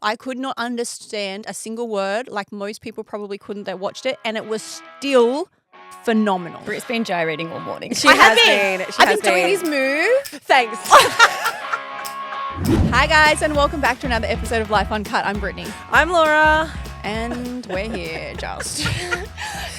I could not understand a single word, like most people probably couldn't that watched it, and it was still phenomenal. Britt's been gyrating all morning. I've been doing this move. Thanks. Hi guys, and welcome back to another episode of Life Uncut. I'm Brittany. I'm Laura. And we're here just.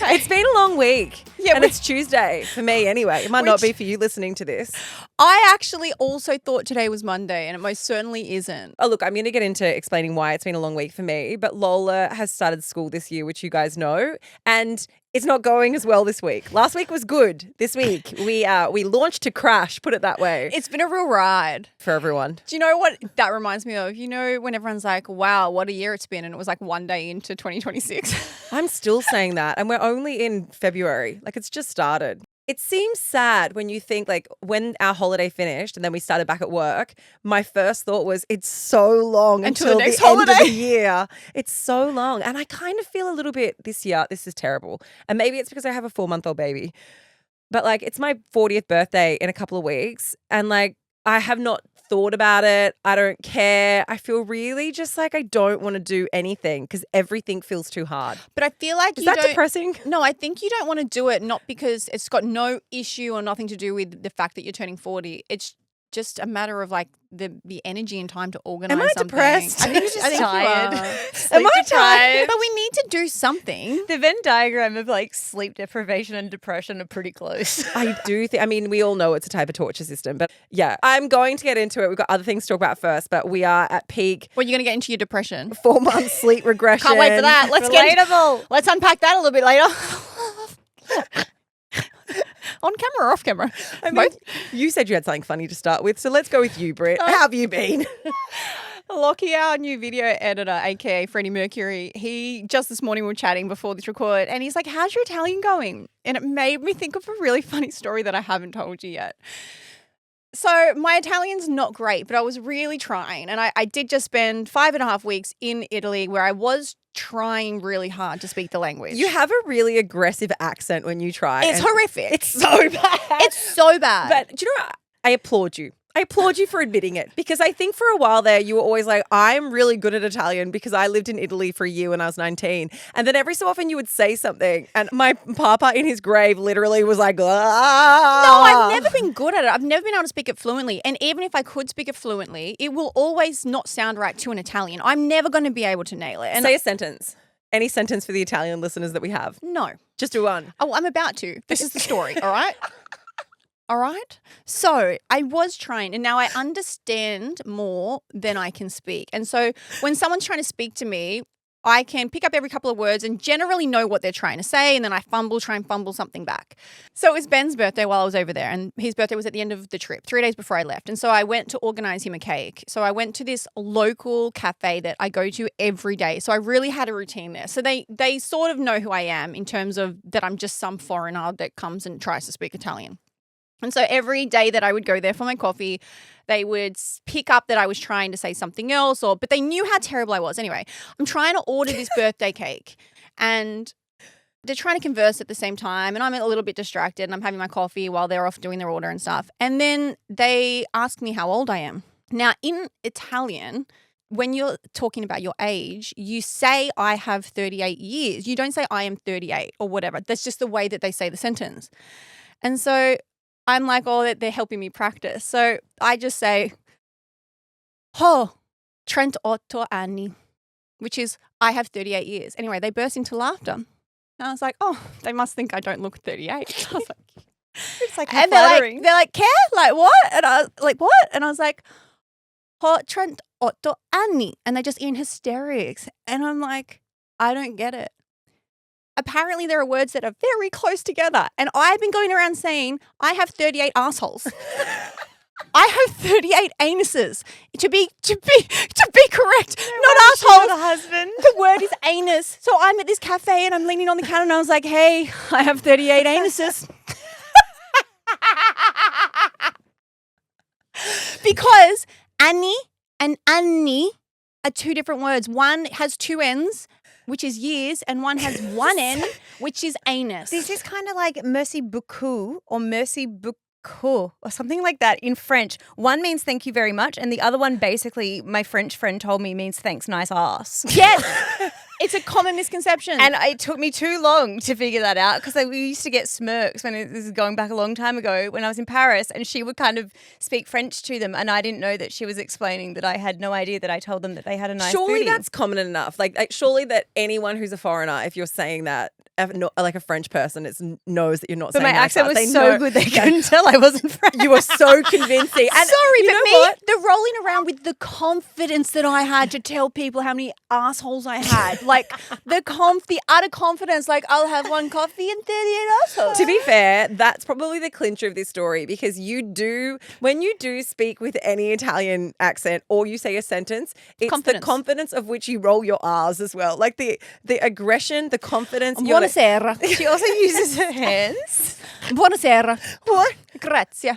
It's been a long week. Yeah, and it's Tuesday for me anyway. It might not be for you listening to this. I actually also thought today was Monday, and it most certainly isn't. Oh, look, I'm going to get into explaining why it's been a long week for me, but Lola has started school this year, which you guys know, and it's not going as well this week. Last week was good. This week, we launched to crash, put it that way. It's been a real ride. For everyone. Do you know what that reminds me of? You know when everyone's like, wow, what a year it's been, and it was like one day into 2026. I'm still saying that, and we're only in February. Like, it's just started. It seems sad when you think, like, when our holiday finished and then we started back at work, my first thought was, it's so long until the next holiday. End of the year. It's so long. And I kind of feel a little bit this year, this is terrible. And maybe it's because I have a 4-month-old baby. But, like, it's my 40th birthday in a couple of weeks. And, like, I have not thought about it. I don't care. I feel really just like I don't want to do anything because everything feels too hard. But I feel like is that depressing? No, I think you don't want to do it not because it's got no issue or nothing to do with the fact that you're turning 40. It's just a matter of like the energy and time to organize something. Am I depressed? I think you're just tired. Am I tired? But we need to do something. The Venn diagram of like sleep deprivation and depression are pretty close. I do think, I mean, we all know it's a type of torture system, but yeah, I'm going to get into it. We've got other things to talk about first, but we are at peak. Well, you're going to get into your depression. 4 months sleep regression. Can't wait for that. Let's unpack that a little bit later. On camera or off camera? I mean, you said you had something funny to start with, so let's go with you, Britt. How have you been? Lockie, our new video editor, aka Freddie Mercury, he just this morning we were chatting before this record, and he's like, how's your Italian going? And it made me think of a really funny story that I haven't told you yet. So my Italian's not great, but I was really trying. And I did just spend 5.5 weeks in Italy where I was trying really hard to speak the language. You have a really aggressive accent when you try. It's horrific. It's so bad. It's so bad. But do you know what? I applaud you. I applaud you for admitting it because I think for a while there you were always like, I'm really good at Italian because I lived in Italy for a year when I was 19. And then every so often you would say something and my papa in his grave literally was like, ah. No, I've never been good at it. I've never been able to speak it fluently. And even if I could speak it fluently, it will always not sound right to an Italian. I'm never going to be able to nail it. And say a sentence. Any sentence for the Italian listeners that we have? No. Just do one. Oh, I'm about to. This is the story, all right? All right. So I was trying and now I understand more than I can speak. And so when someone's trying to speak to me, I can pick up every couple of words and generally know what they're trying to say. And then I try and fumble something back. So it was Ben's birthday while I was over there. And his birthday was at the end of the trip, 3 days before I left. And so I went to organize him a cake. So I went to this local cafe that I go to every day. So I really had a routine there. So they sort of know who I am in terms of that I'm just some foreigner that comes and tries to speak Italian. And so every day that I would go there for my coffee, they would pick up that I was trying to say something else, but they knew how terrible I was. Anyway, I'm trying to order this birthday cake and they're trying to converse at the same time and I'm a little bit distracted and I'm having my coffee while they're off doing their order and stuff. And then they ask me how old I am. Now, in Italian, when you're talking about your age, you say I have 38 years. You don't say I am 38 or whatever. That's just the way that they say the sentence. And so I'm like, oh, they're helping me practice. So I just say, 38 anni, which is I have 38 years. Anyway, they burst into laughter. And I was like, oh, they must think I don't look 38. I was like, it's like and flattering. they're like, care? Like what? And I was like, what? And I was like, 38 anni. And they're just in hysterics. And I'm like, I don't get it. Apparently there are words that are very close together. And I've been going around saying, I have 38 assholes. I have 38 anuses. To be correct, not assholes. Not a husband. The word is anus. So I'm at this cafe and I'm leaning on the counter and I was like, hey, I have 38 anuses. Because Annie and Annie are two different words. One has 2 N's, which is years, and one has 1 N, which is anus. This is kind of like merci beaucoup or merci beaucoup. cool or something like that in French. One means thank you very much, and the other one basically, my French friend told me, means thanks, nice ass. Yes. It's a common misconception. And it took me too long to figure that out because we used to get smirks this is going back a long time ago when I was in Paris, and she would kind of speak French to them, and I didn't know that she was explaining that I had no idea that I told them that they had a nice Surely booty. that's common enough. Like surely that anyone who's a foreigner, if you're saying that, like a French person, knows that you're not But saying my nice accent ass. was They so know- good they couldn't tell I wasn't French. You were so convincing. And Sorry, you but know me, what? the rolling around with the confidence that I had to tell people how many assholes I had, like the utter confidence, like I'll have one coffee and 38 assholes. To be fair, that's probably the clincher of this story because when you do speak with any Italian accent or you say a sentence, it's the confidence of which you roll your R's as well. Like the aggression, the confidence. Buonasera. She also uses her hands. Buonasera. What? Grazie.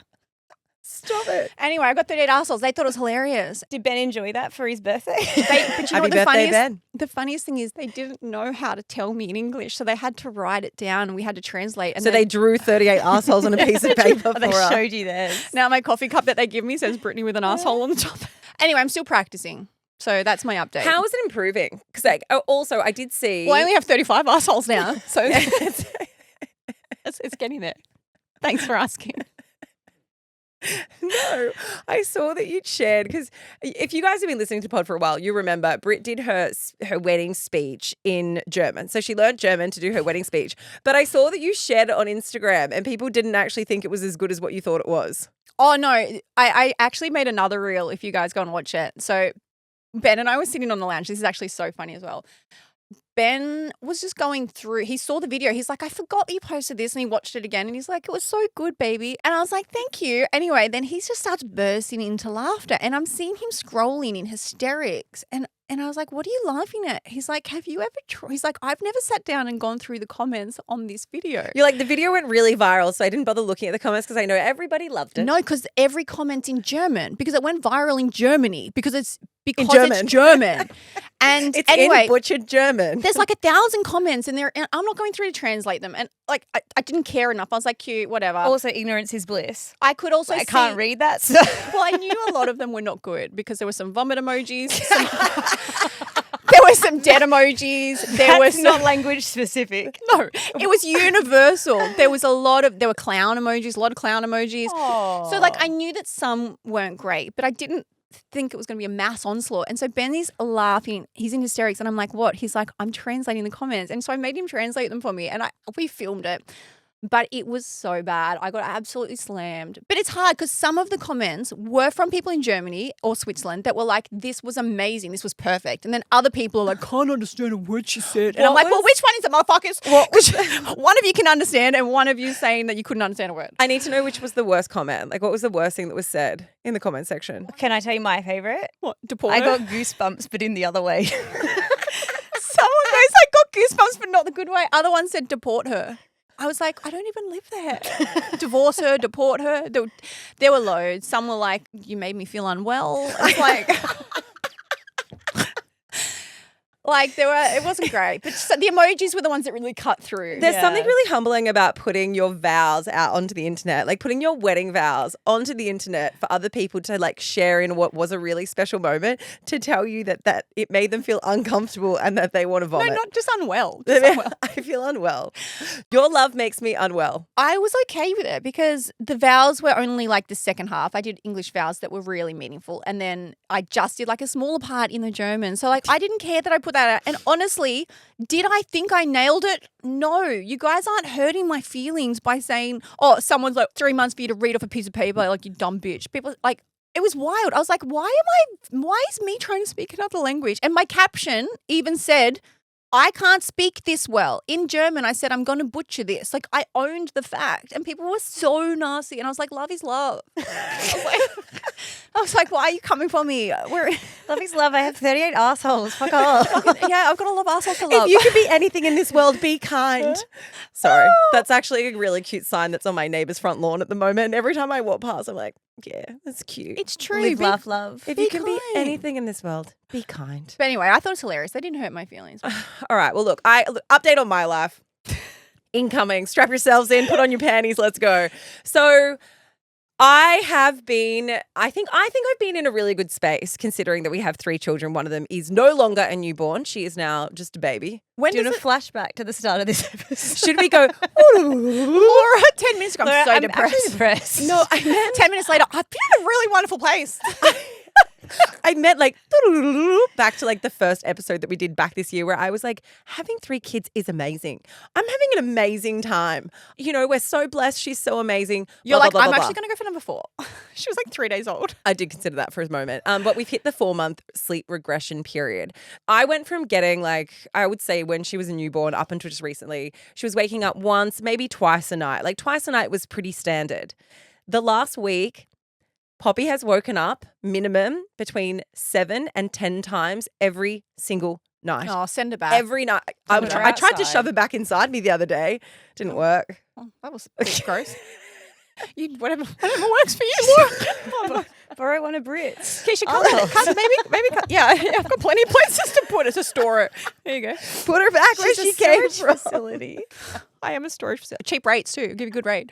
Stop it. Anyway, I got 38 assholes. They thought it was hilarious. Did Ben enjoy that for his birthday? But you know Happy what birthday, the funniest thing is they didn't know how to tell me in English, so they had to write it down and we had to translate. And So they drew 38 assholes on a piece of paper They for us. showed you theirs. now my coffee cup that they give me says Brittany with an asshole on the top. Anyway, I'm still practicing. So that's my update. How is it improving? Because also I did see. Well, I only have 35 assholes now, so it's getting there. Thanks for asking. No, I saw that you'd shared because if you guys have been listening to Pod for a while, you remember Britt did her wedding speech in German. So she learned German to do her wedding speech. But I saw that you shared it on Instagram and people didn't actually think it was as good as what you thought it was. Oh, no. I actually made another reel if you guys go and watch it. So Ben and I were sitting on the lounge. This is actually so funny as well. Ben was just going through, he saw the video. He's like, I forgot you posted this. And he watched it again. And he's like, it was so good, baby. And I was like, thank you. Anyway, then he just starts bursting into laughter. And I'm seeing him scrolling in hysterics. And I was like, what are you laughing at? He's like, have you ever He's like, I've never sat down and gone through the comments on this video. You're like, the video went really viral, so I didn't bother looking at the comments because I know everybody loved it. No, because every comment's in German because it went viral in Germany because it's German. And It's anyway, in butchered German. there's like 1,000 comments in there and I'm not going through to translate them. And like, I didn't care enough. I was like, cute, whatever. Also, ignorance is bliss. I could also I can't read that. So. Well, I knew a lot of them were not good because there were some vomit emojis. There were some dead emojis. There That's were not language specific. No, it was universal. There were clown emojis, a lot of clown emojis. So like I knew that some weren't great, but I didn't think it was going to be a mass onslaught. And so Benny's laughing. He's in hysterics. And I'm like, what? He's like, I'm translating the comments. And so I made him translate them for me. And we filmed it. But it was so bad. I got absolutely slammed. But it's hard because some of the comments were from people in Germany or Switzerland that were like, this was amazing. This was perfect. And then other people are like, can't understand a word she said. And I'm like, well, which one is it, motherfuckers? One of you can understand and one of you saying that you couldn't understand a word. I need to know which was the worst comment. Like, what was the worst thing that was said in the comment section? Can I tell you my favourite? What? Deport I her? got goosebumps, but in the other way. Someone goes, I got goosebumps, but not the good way. Other one said, deport her. I was like, I don't even live there. Divorce her, deport her. There were loads. Some were like, you made me feel unwell. I was like, it wasn't great. But the emojis were the ones that really cut through. There's something really humbling about putting your vows out onto the internet, like putting your wedding vows onto the internet for other people to like share in what was a really special moment to tell you that it made them feel uncomfortable and that they want to vomit. No, not just unwell. Just unwell. I feel unwell. Your love makes me unwell. I was okay with it because the vows were only like the second half. I did English vows that were really meaningful. And then I just did like a smaller part in the German. So like I didn't care that I put that out. And honestly, did I think I nailed it? No. You guys aren't hurting my feelings by saying, oh, someone's like 3 months for you to read off a piece of paper like you dumb bitch. People like, it was wild. I was like, why is me trying to speak another language? And my caption even said, I can't speak this well. In German, I said, I'm going to butcher this. Like, I owned the fact. And people were so nasty. And I was like, love is love. I was like, why are you coming for me? Love is love. I have 38 assholes. Fuck off. Yeah, I've got a lot of assholes to love. If you could be anything in this world, be kind. Sorry. That's actually a really cute sign that's on my neighbour's front lawn at the moment. And every time I walk past, I'm like, yeah, that's cute. It's true. Live, laugh, love. If be you can be kind. anything in this world, be kind. But anyway, I thought it was hilarious. They didn't hurt my feelings. All right. Well, look, update on my life. Incoming. Strap yourselves in. Put on your panties. Let's go. So I think I've been in a really good space considering that we have 3 children. One of them is no longer a newborn. She is now just a baby. When doing a flashback to the start of this episode? Should we go, Laura, 10 minutes ago, I'm so depressed. No, I meant 10 minutes later, I've been in a really wonderful place. I meant like back to like the first episode that we did back this year where I was like, having 3 kids is amazing. I'm having an amazing time. You know, we're so blessed. She's so amazing. You're blah, like, blah, blah, I'm blah, actually blah. going to go for number 4. She was like 3 days old. I did consider that for a moment. But we've hit the 4-month sleep regression period. I went from getting like, I would say when she was a newborn up until just recently, she was waking up once, maybe twice a night. Like twice a night was pretty standard. The last week, Poppy has woken up minimum between 7 and 10 times every single night. Oh, send her back. Every night. I tried to shove her back inside me the other day. Didn't work. Oh, that was a bit gross. Whatever works for you. Borrow one of Britt's. Keeshia, maybe cut. Yeah, I've got plenty of places to put it, to store it. There you go. Put her back where she came from. Facility. I am a storage facility. Cheap rates too. I'll give you a good rate.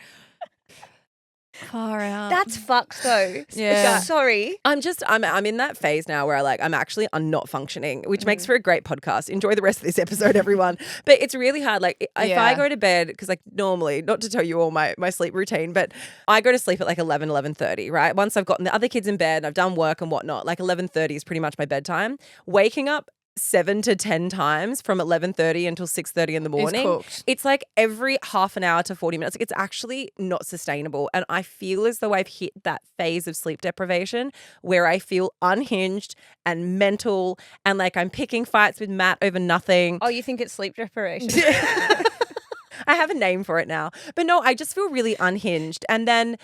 Far out. That's fucked though. Yeah. Sorry. I'm in that phase now where I'm not functioning, which makes for a great podcast. Enjoy the rest of this episode, everyone. But it's really hard. Like if I go to bed, because like normally, not to tell you all my sleep routine, but I go to sleep at like 11:30, right? Once I've gotten the other kids in bed, I've done work and whatnot, like 11:30 is pretty much my bedtime. Waking up 7 to 10 times from 11:30 until 6:30 in the morning. It's like every half an hour to 40 minutes. It's actually not sustainable. And I feel as though I've hit that phase of sleep deprivation where I feel unhinged and mental and like I'm picking fights with Matt over nothing. Oh, you think it's sleep deprivation? I have a name for it now. But no, I just feel really unhinged. And then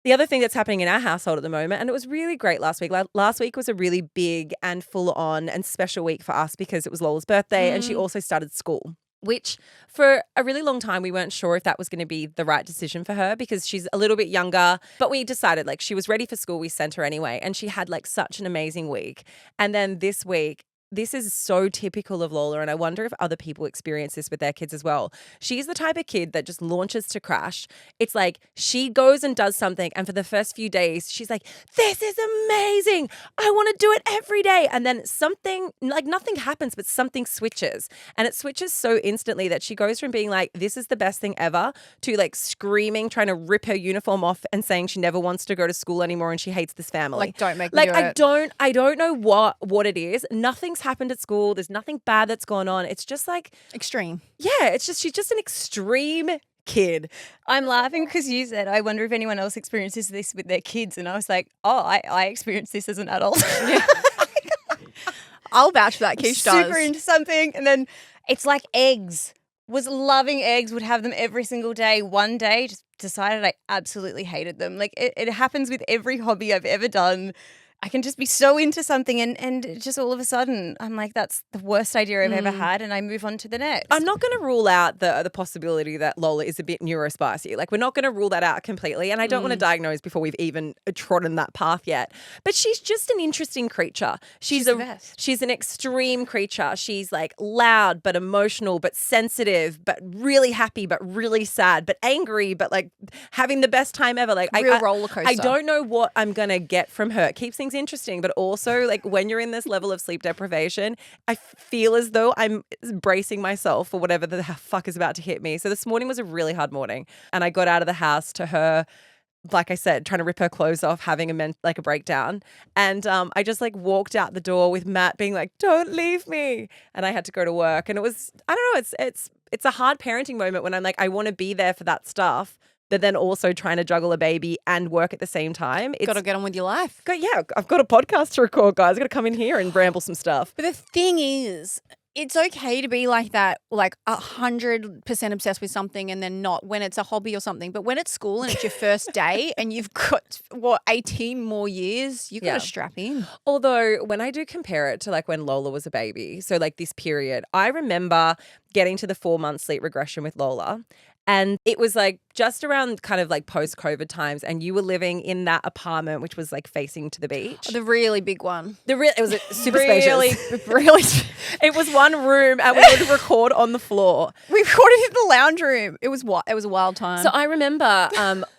the other thing that's happening in our household at the moment, and it was really great last week. Last week was a really big and full on and special week for us because it was Lola's birthday and she also started school, which for a really long time we weren't sure if that was going to be the right decision for her because she's a little bit younger. But we decided like she was ready for school. We sent her anyway and she had like such an amazing week. And then this week, this is so typical of Lola, and I wonder if other people experience this with their kids as well. She's the type of kid that just launches to crash. It's like she goes and does something, and for the first few days, she's like, this is amazing. I want to do it every day. And then something, like nothing happens, but something switches. And it switches so instantly that she goes from being like, this is the best thing ever, to like screaming, trying to rip her uniform off and saying she never wants to go to school anymore and she hates this family. Like, don't make me do it. I don't know what it is. Nothing's happened at school. There's nothing bad that's gone on. It's just like extreme. Yeah, it's just she's just an extreme kid. I'm laughing because you said, I wonder if anyone else experiences this with their kids. And I was like, oh, I experienced this as an adult. Yeah. I'll vouch for that. Keish does. Super into something. And then it's like eggs. Was loving eggs, would have them every single day. One day just decided I absolutely hated them. Like it happens with every hobby I've ever done. I can just be so into something and just all of a sudden I'm like, that's the worst idea I've ever had, and I move on to the next. I'm not going to rule out the possibility that Lola is a bit neurospicy. Like, we're not going to rule that out completely, and I don't want to diagnose before we've even trodden that path yet. But she's just an interesting creature. She's the best. She's an extreme creature. She's like loud but emotional but sensitive but really happy but really sad but angry but like having the best time ever. Like real roller coaster. I don't know what I'm going to get from her. It keeps things interesting, but also like when you're in this level of sleep deprivation, I feel as though I'm bracing myself for whatever the fuck is about to hit me. So this morning was a really hard morning, and I got out of the house to her, like I said, trying to rip her clothes off, having a breakdown. And I just like walked out the door with Matt being like, don't leave me. And I had to go to work. And it was, I don't know, it's a hard parenting moment when I'm like, I want to be there for that stuff, but then also trying to juggle a baby and work at the same time. Got to get on with your life. I've got a podcast to record, guys. I've got to come in here and ramble some stuff. But the thing is, it's okay to be like that, like 100% obsessed with something and then not when it's a hobby or something. But when it's school and it's your first day and you've got, 18 more years, you've got to strap in. Although when I do compare it to like when Lola was a baby, so like this period, I remember getting to the 4-month sleep regression with Lola. And it was like just around kind of like post-COVID times, and you were living in that apartment which was like facing to the beach. The really big one. It was super spacious. Really. It was one room, and we would record on the floor. We recorded in the lounge room. It was a wild time. So I remember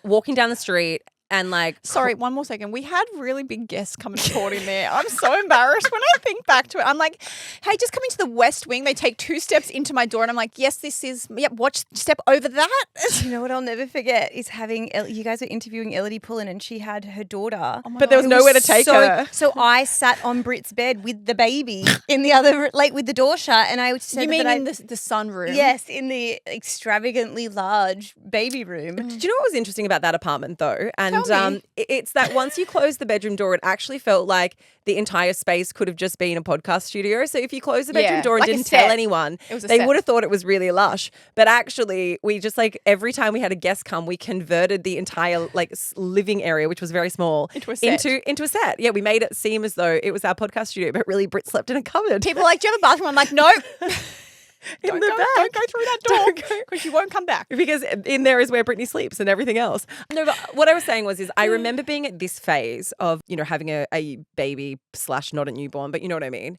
walking down the street and like Sorry, one more second. We had really big guests come and report in there. I'm so embarrassed when I think back to it. I'm like, hey, just come into the West Wing. They take 2 steps into my door and I'm like, yes, this is, watch, step over that. You know what I'll never forget is having, you guys were interviewing Elodie Pullen and she had her daughter. Oh my but there was God. nowhere to take her. So I sat on Britt's bed with the baby in the other, like with the door shut, and I said You mean that in the sunroom? Yes, in the extravagantly large baby room. Do you know what was interesting about that apartment though? And Tell me. it's that once you close the bedroom door, it actually felt like the entire space could have just been a podcast studio. So if you close the bedroom Yeah, door and like a didn't tell set. anyone, It was a they set. would have thought it was really lush. But actually, we just like every time we had a guest come, we converted the entire like living area, which was very small, Into a set. into a set. Yeah, we made it seem as though it was our podcast studio, but really Britt slept in a cupboard. People are like, do you have a bathroom? I'm like, nope. in Don't the go, back. don't go through that door because you won't come back. Because in there is where Brittany sleeps and everything else. No, but what I was saying was I remember being at this phase of, having a baby / not a newborn, but you know what I mean?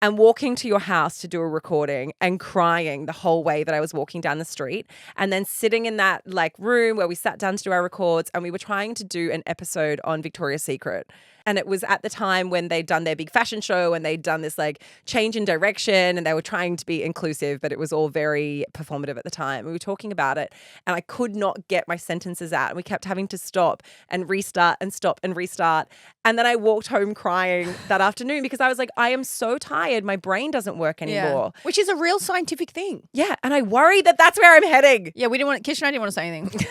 And walking to your house to do a recording and crying the whole way that I was walking down the street, and then sitting in that like room where we sat down to do our records and we were trying to do an episode on Victoria's Secret. And it was at the time when they'd done their big fashion show and they'd done this like change in direction and they were trying to be inclusive, but it was all very performative at the time. We were talking about it and I could not get my sentences out. And we kept having to stop and restart and stop and restart. And then I walked home crying that afternoon because I was like, I am so tired. My brain doesn't work anymore. Which is a real scientific thing. Yeah. And I worry that that's where I'm heading. Yeah, we didn't want Keeshia and I didn't want to say anything.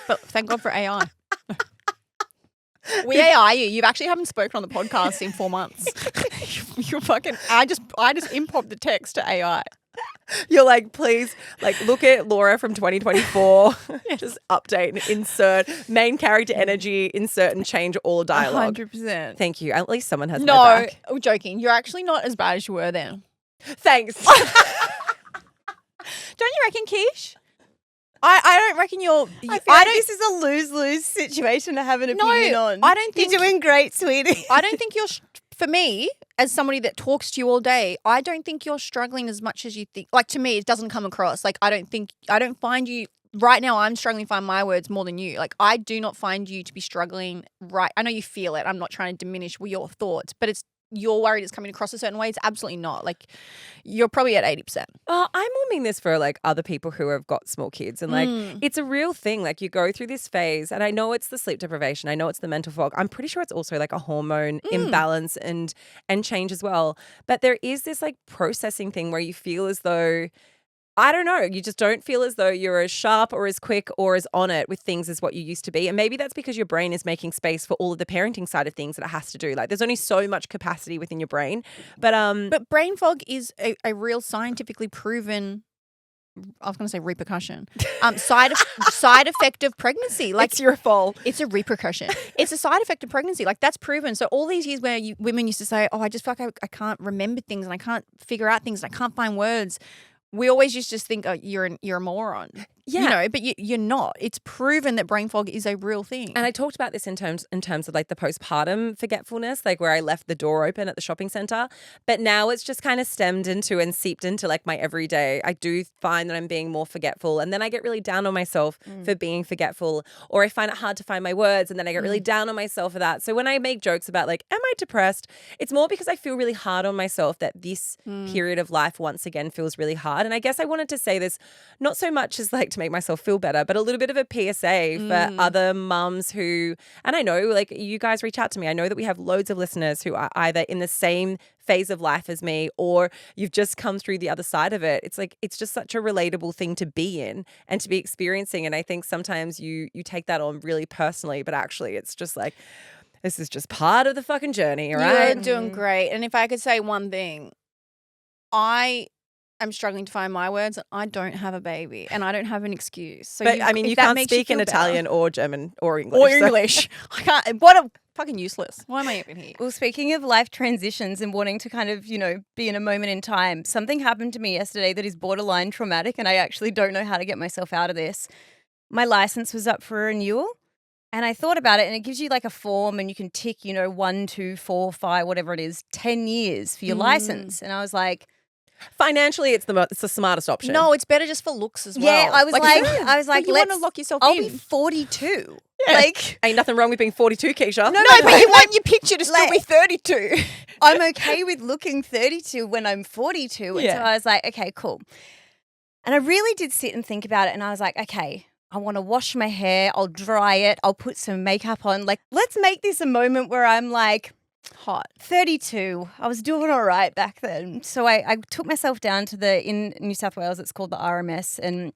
But thank God for AI. We AI you. You actually haven't spoken on the podcast in 4 months. You're fucking. I just import the text to AI. You're like, please, like, look at Laura from 2024. Just update and insert main character energy, insert and change all dialogue. 100%. Thank you. At least someone has my No, back. I'm joking. You're actually not as bad as you were then. Thanks. Don't you reckon, Keish? I don't reckon you're. I feel like this is a lose-lose situation to have an opinion on. I don't think you're doing great, sweetie. I don't think you're. For me, as somebody that talks to you all day, I don't think you're struggling as much as you think. Like, to me, it doesn't come across. Like, I don't find you. Right now, I'm struggling to find my words more than you. Like, I do not find you to be struggling. Right, I know you feel it. I'm not trying to diminish your thoughts, but you're worried it's coming across a certain way. It's absolutely not. Like, you're probably at 80%. Well, I'm more meaning this for like other people who have got small kids, and like it's a real thing. Like you go through this phase, and I know it's the sleep deprivation, I know it's the mental fog. I'm pretty sure it's also like a hormone imbalance and change as well. But there is this like processing thing where you feel as though, I don't know, you just don't feel as though you're as sharp or as quick or as on it with things as what you used to be. And maybe that's because your brain is making space for all of the parenting side of things that it has to do. Like there's only so much capacity within your brain. But brain fog is a real scientifically proven, I was going to say repercussion, side effect of pregnancy. Like it's your fault. It's a repercussion. It's a side effect of pregnancy. Like that's proven. So all these years where women used to say, oh, I just feel like I can't remember things and I can't figure out things and I can't find words. We always used to just think, oh, you're a moron. Yeah. You know, but you're not. It's proven that brain fog is a real thing. And I talked about this in terms of like the postpartum forgetfulness, like where I left the door open at the shopping center. But now it's just kind of stemmed into and seeped into like my everyday. I do find that I'm being more forgetful. And then I get really down on myself for being forgetful, or I find it hard to find my words. And then I get really down on myself for that. So when I make jokes about like, am I depressed? It's more because I feel really hard on myself that this period of life once again feels really hard. And I guess I wanted to say this not so much as like to make myself feel better, but a little bit of a PSA for other mums who, and I know like you guys reach out to me. I know that we have loads of listeners who are either in the same phase of life as me, or you've just come through the other side of it. It's like, it's just such a relatable thing to be in and to be experiencing. And I think sometimes you take that on really personally, but actually it's just like, this is just part of the fucking journey, right? You're doing great. And if I could say one thing, I'm struggling to find my words. I don't have a baby and I don't have an excuse. So but I mean, you can't speak in Italian or German or English. Or English. I can't. What a fucking useless. Why am I even here? Well, speaking of life transitions and wanting to kind of, be in a moment in time, something happened to me yesterday that is borderline traumatic, and I actually don't know how to get myself out of this. My license was up for renewal. And I thought about it, and it gives you like a form and you can tick, 1, 2, 4, 5, whatever it is, 10 years for your license. And I was like, financially, it's the smartest option. No, it's better just for looks as well. Yeah, I was like, you want to lock yourself I'll in. be 42. Like, Ain't nothing wrong with being 42, Keeshia. No, but you want your picture to still be 32. I'm okay with looking 32 when I'm 42. And so I was like, okay, cool. And I really did sit and think about it. And I was like, okay, I want to wash my hair. I'll dry it. I'll put some makeup on. Like, let's make this a moment where I'm like, Hot. 32. I was doing all right back then. So I took myself down to in New South Wales, it's called the RMS, and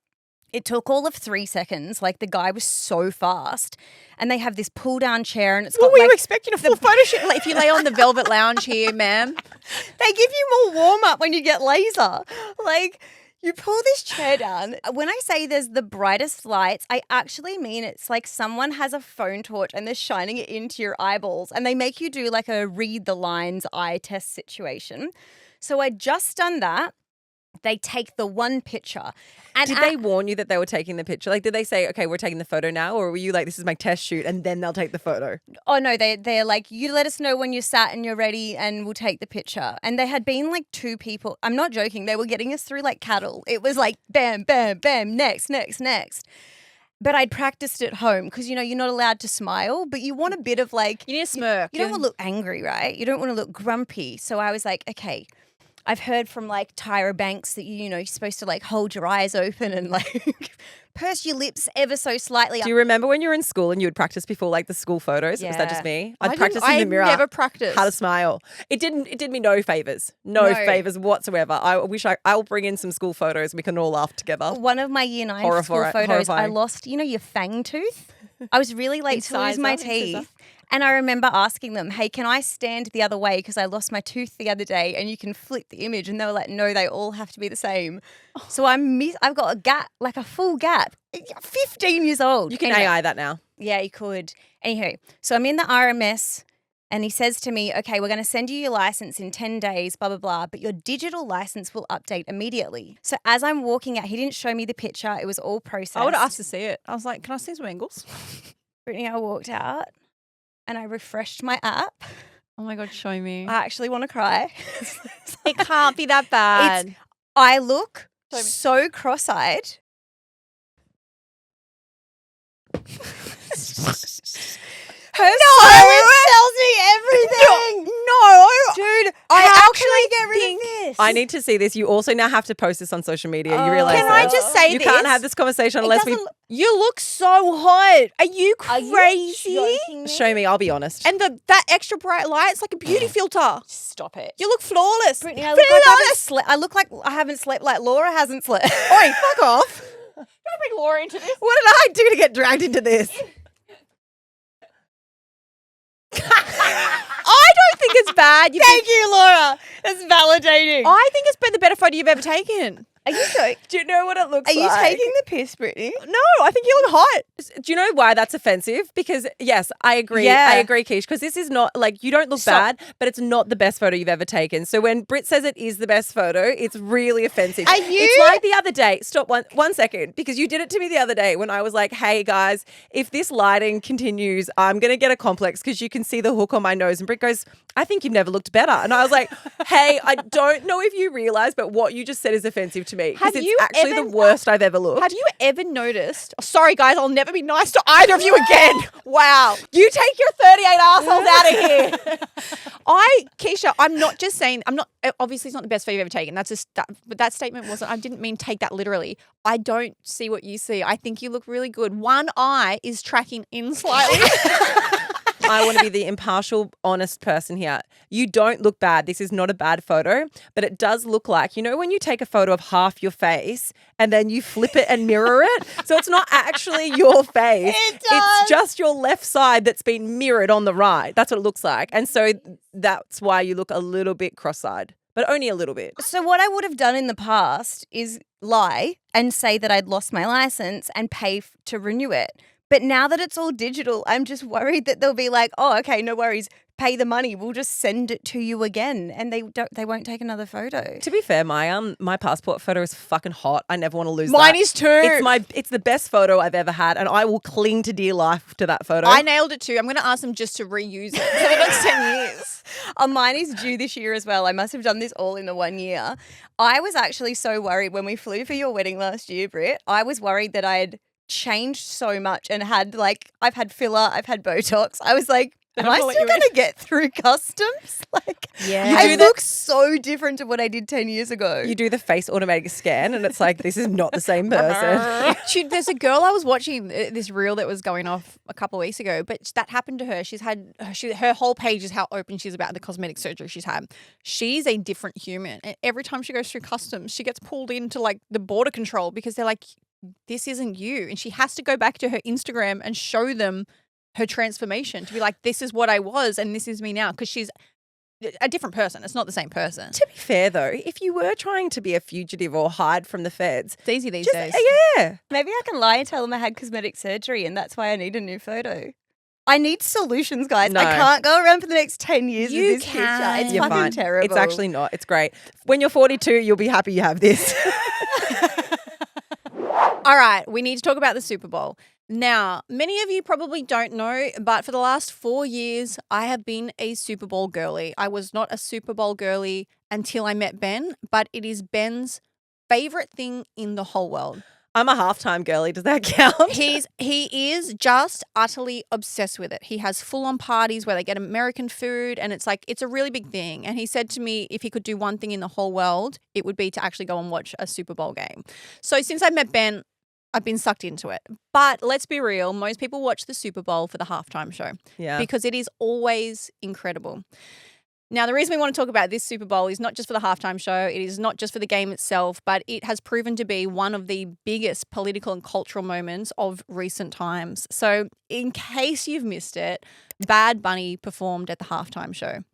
it took all of 3 seconds. Like, the guy was so fast. And they have this pull-down chair, and it's got What were you expecting? A full photo shoot? Like, if you lay on the velvet lounge here, ma'am. They give you more warm-up when you get laser. Like, you pull this chair down. When I say there's the brightest lights, I actually mean it's like someone has a phone torch and they're shining it into your eyeballs, and they make you do like a read the lines eye test situation. So I'd just done that. They take the one picture. And Did they warn you that they were taking the picture? Like, did they say, okay, we're taking the photo now? Or were you like, this is my test shoot, and then they'll take the photo? Oh, no, they're like, you let us know when you're sat and you're ready and we'll take the picture. And there had been like 2 people. I'm not joking. They were getting us through like cattle. It was like, bam, bam, bam, next, next, next. But I'd practiced at home because, you're not allowed to smile, but you want a bit of like. You need a smirk. You don't want to look angry, right? You don't want to look grumpy. So I was like, okay. I've heard from like Tyra Banks that you're supposed to like hold your eyes open and like purse your lips ever so slightly. Do you remember when you were in school and you would practice before like the school photos? Was that just me? I'd practice in the mirror. I never practiced how to smile. It did me no favors. No favors whatsoever. I wish I'll bring in some school photos. We can all laugh together. One of my year 9 school photos, horrifying. I lost, your fang tooth. I was really late to lose my teeth. And I remember asking them, hey, can I stand the other way because I lost my tooth the other day, and you can flip the image? And they were like, no, they all have to be the same. So I've got a gap, like a full gap. 15 years old. You can AI that now. Yeah, you could. Anywho, so I'm in the RMS and he says to me, okay, we're going to send you your license in 10 days, blah, blah, blah, but your digital license will update immediately. So as I'm walking out, he didn't show me the picture. It was all processed. I would have asked to see it. I was like, can I see some angles? Brittany, I walked out. And I refreshed my app. Oh my God, show me. I actually want to cry. It can't be that bad. I look so cross-eyed. Her silence tells me everything. No. Dude, How can I get rid of this? I need to see this. You also now have to post this on social media. You realize Can that? I just say you this? can't have this conversation unless we. You look so hot. Are you crazy? Show me. I'll be honest. And that extra bright light, it's like a beauty filter. Stop it. You look flawless. Brittany, I look like I haven't slept like Laura hasn't slept. Oi, fuck off. Don't bring Laura into this. What did I do to get dragged into this? I don't think it's bad. Thank you, Laura. That's validating. I think it's been the better photo you've ever taken. Are you joking? Do you know what it looks Are like? you taking the piss, Brittany? No, I think you look hot. Do you know why that's offensive? Because yes, I agree. Yeah. I agree, Keish, because this is not like you don't look bad, but it's not the best photo you've ever taken. So when Britt says it is the best photo, it's really offensive. Are you? It's like the other day. Stop one second, because you did it to me the other day when I was like, "Hey guys, if this lighting continues, I'm gonna get a complex because you can see the hook on my nose." And Britt goes, "I think you've never looked better." And I was like, "Hey, I don't know if you realize, but what you just said is offensive to me because it's actually the worst I've ever looked." Have you ever noticed? Oh, sorry, guys, I'll never be nice to either of you again. Wow. You take your 38 assholes out of here. Keeshia, I'm not just saying, obviously it's not the best photo you've ever taken. But that statement wasn't, I didn't mean take that literally. I don't see what you see. I think you look really good. One eye is tracking in slightly. I want to be the impartial, honest person here. You don't look bad. This is not a bad photo, but it does look like, when you take a photo of half your face and then you flip it and mirror it. So it's not actually your face. It's just your left side that's been mirrored on the right. That's what it looks like. And so that's why you look a little bit cross-eyed, but only a little bit. So what I would have done in the past is lie and say that I'd lost my license and pay to renew it. But now that it's all digital, I'm just worried that they'll be like, oh, okay, no worries. Pay the money. We'll just send it to you again. And they won't take another photo. To be fair, my passport photo is fucking hot. I never want to lose Mine that. is too. It's the best photo I've ever had, and I will cling to dear life to that photo. I nailed it too. I'm going to ask them just to reuse it for the next 10 years. Mine is due this year as well. I must have done this all in the 1 year. I was actually so worried when we flew for your wedding last year, Britt. I was worried that I'd changed so much and had like, I've had filler, I've had Botox. I was like, am I know what still you going to get through customs? Like, Yeah. I look so different to what I did 10 years ago. You do the face automatic scan and it's like, this is not the same person. There's a girl I was watching this reel that was going off a couple of weeks ago, but that happened to her. Her whole page is how open she is about the cosmetic surgery she's had. She's a different human. And every time she goes through customs, she gets pulled into like the border control because they're like, this isn't you. And she has to go back to her Instagram and show them her transformation to be like, this is what I was and this is me now, because she's a different person. It's not the same person. To be fair, though, if you were trying to be a fugitive or hide from the feds, It's easy these just, days. yeah. Maybe I can lie and tell them I had cosmetic surgery and that's why I need a new photo. I need solutions, guys. No. I can't go around for the next 10 years You with this can. picture. It's You're fucking Fine. terrible. It's actually not. It's great. When you're 42, you'll be happy you have this. All right, we need to talk about the Super Bowl. Now, many of you probably don't know, but for the last 4 years, I have been a Super Bowl girly. I was not a Super Bowl girly until I met Ben, but it is Ben's favorite thing in the whole world. I'm a halftime girly. Does that count? He is just utterly obsessed with it. He has full-on parties where they get American food, and it's like, it's a really big thing. And he said to me, if he could do one thing in the whole world, it would be to actually go and watch a Super Bowl game. So since I met Ben, I've been sucked into it. But let's be real, most people watch the Super Bowl for the halftime show Yeah. because it is always incredible. Now, the reason we want to talk about this Super Bowl is not just for the halftime show. It is not just for the game itself, but it has proven to be one of the biggest political and cultural moments of recent times. So in case you've missed it, Bad Bunny performed at the halftime show.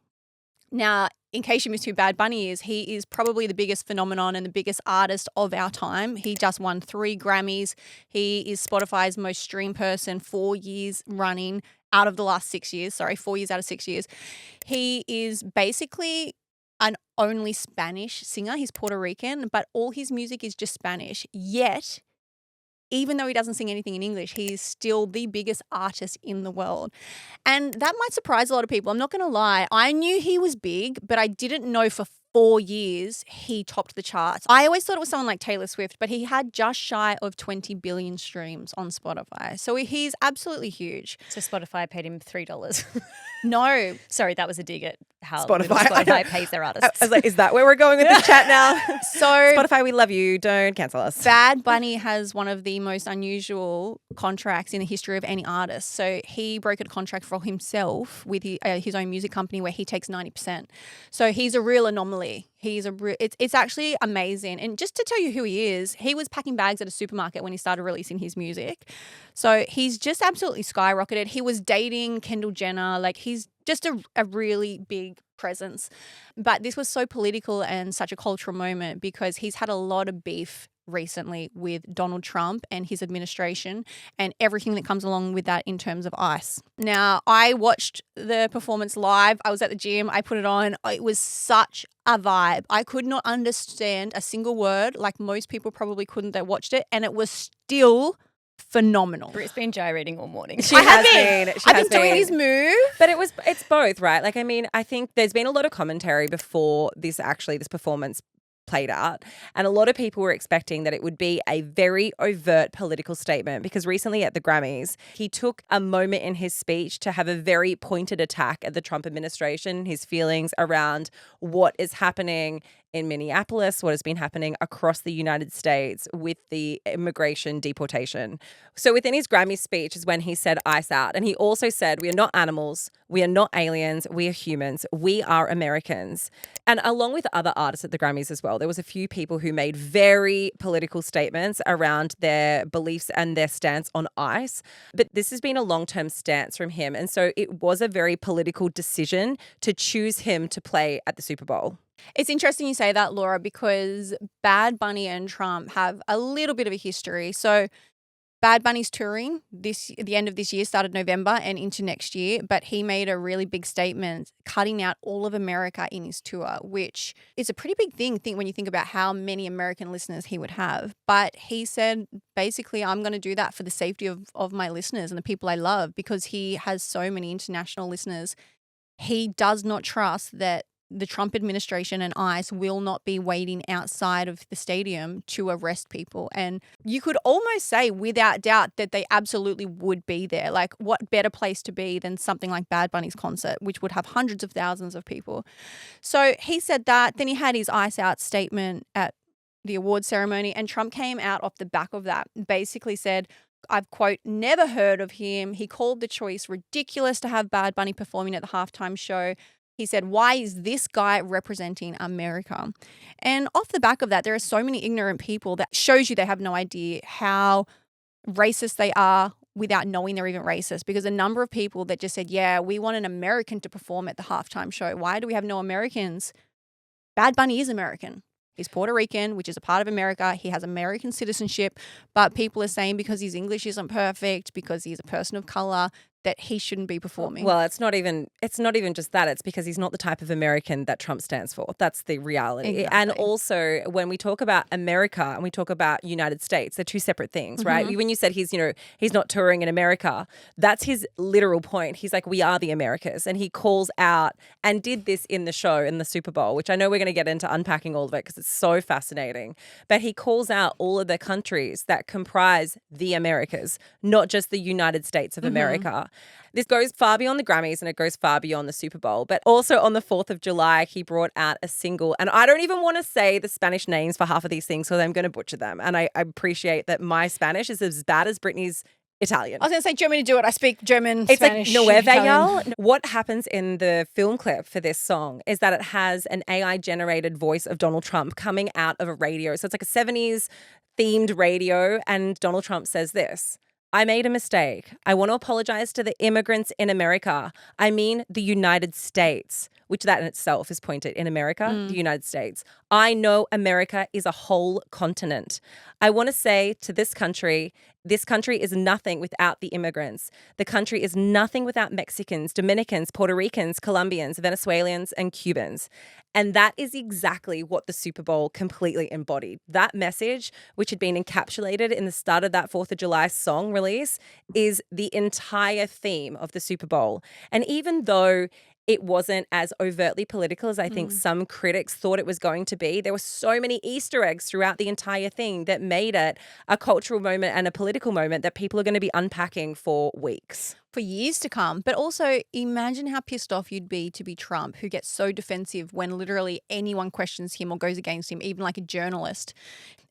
Now, in case you missed who Bad Bunny is, he is probably the biggest phenomenon and the biggest artist of our time. He just won 3 Grammys. He is Spotify's most streamed person 4 years running out of the last 6 years. 4 years out of 6 years. He is basically an only Spanish singer. He's Puerto Rican, but all his music is just Spanish. Yet, even though he doesn't sing anything in English, he is still the biggest artist in the world. And that might surprise a lot of people. I'm not going to lie. I knew he was big, but I didn't know for 4 years he topped the charts. I always thought it was someone like Taylor Swift, but he had just shy of 20 billion streams on Spotify. So he's absolutely huge. So Spotify paid him $3. No. Sorry, that was a dig at how Spotify. little Spotify pays their I artists. was like, is that where we're going with this chat now? So Spotify, we love you. Don't cancel us. Bad Bunny has one of the most unusual contracts in the history of any artist. So he broke a contract for himself with his own music company where he takes 90%. So he's a real anomaly. It's actually amazing. And just to tell you who he was packing bags at a supermarket when he started releasing his music. So he's just absolutely skyrocketed. He was dating Kendall Jenner. Like, he's just a really big presence. But this was so political and such a cultural moment because he's had a lot of beef recently with Donald Trump and his administration and everything that comes along with that in terms of ICE. Now, I watched the performance live. I was at the gym. I put it on. It was such a vibe. I could not understand a single word like most people probably couldn't that watched it, and it was still phenomenal. Britt's been gyrating all morning. I've been doing his move. But it's both, right? Like, I mean, I think there's been a lot of commentary before this performance played out. And a lot of people were expecting that it would be a very overt political statement because recently at the Grammys, he took a moment in his speech to have a very pointed attack at the Trump administration, his feelings around what is happening in Minneapolis, what has been happening across the United States with the immigration deportation. So within his Grammy speech is when he said ICE out. And he also said, we are not animals, we are not aliens, we are humans, we are Americans. And along with other artists at the Grammys as well, there was a few people who made very political statements around their beliefs and their stance on ICE. But this has been a long-term stance from him. And so it was a very political decision to choose him to play at the Super Bowl. It's interesting you say that, Laura, because Bad Bunny and Trump have a little bit of a history. So Bad Bunny's touring the end of this year, started November and into next year, but he made a really big statement cutting out all of America in his tour, which is a pretty big thing when you think about how many American listeners he would have. But he said, basically, I'm going to do that for the safety of my listeners and the people I love because he has so many international listeners. He does not trust that the Trump administration and ICE will not be waiting outside of the stadium to arrest people. And you could almost say without doubt that they absolutely would be there. Like, what better place to be than something like Bad Bunny's concert, which would have hundreds of thousands of people. So he said that. Then he had his ICE out statement at the award ceremony, and Trump came out off the back of that, basically said, I've, quote, never heard of him. He called the choice ridiculous to have Bad Bunny performing at the halftime show. He said, why is this guy representing America? And off the back of that, there are so many ignorant people that shows you they have no idea how racist they are without knowing they're even racist. Because a number of people that just said, yeah, we want an American to perform at the halftime show. Why do we have no Americans? Bad Bunny is American. He's Puerto Rican, which is a part of America. He has American citizenship, but people are saying because his English isn't perfect, because he's a person of color, that he shouldn't be performing. Well, it's not even just that. It's because he's not the type of American that Trump stands for. That's the reality. Exactly. And also, when we talk about America and we talk about United States, they're two separate things, right? When you said he's not touring in America, that's his literal point. He's like, we are the Americas. And he calls out and did this in the show, in the Super Bowl, which I know we're going to get into unpacking all of it because it's so fascinating. But he calls out all of the countries that comprise the Americas, not just the United States of America. This goes far beyond the Grammys and it goes far beyond the Super Bowl. But also on the 4th of July, he brought out a single. And I don't even want to say the Spanish names for half of these things because I'm going to butcher them. And I appreciate that my Spanish is as bad as Brittany's Italian. I was going to say, do you want me to do it? I speak German, it's Spanish, like nueve, Italian. y'all. What happens in the film clip for this song is that it has an AI-generated voice of Donald Trump coming out of a radio. So it's like a 70s themed radio. And Donald Trump says this. I made a mistake. I want to apologize to the immigrants in America. I mean the United States, which that in itself is pointed in America, the United States. I know America is a whole continent. I want to say to this country is nothing without the immigrants. The country is nothing without Mexicans, Dominicans, Puerto Ricans, Colombians, Venezuelans, and Cubans. And that is exactly what the Super Bowl completely embodied. That message, which had been encapsulated in the start of that 4th of July song release, is the entire theme of the Super Bowl. And even though it wasn't as overtly political as I think some critics thought it was going to be, there were so many Easter eggs throughout the entire thing that made it a cultural moment and a political moment that people are going to be unpacking for weeks. For years to come. But also imagine how pissed off you'd be to be Trump, who gets so defensive when literally anyone questions him or goes against him, even like a journalist.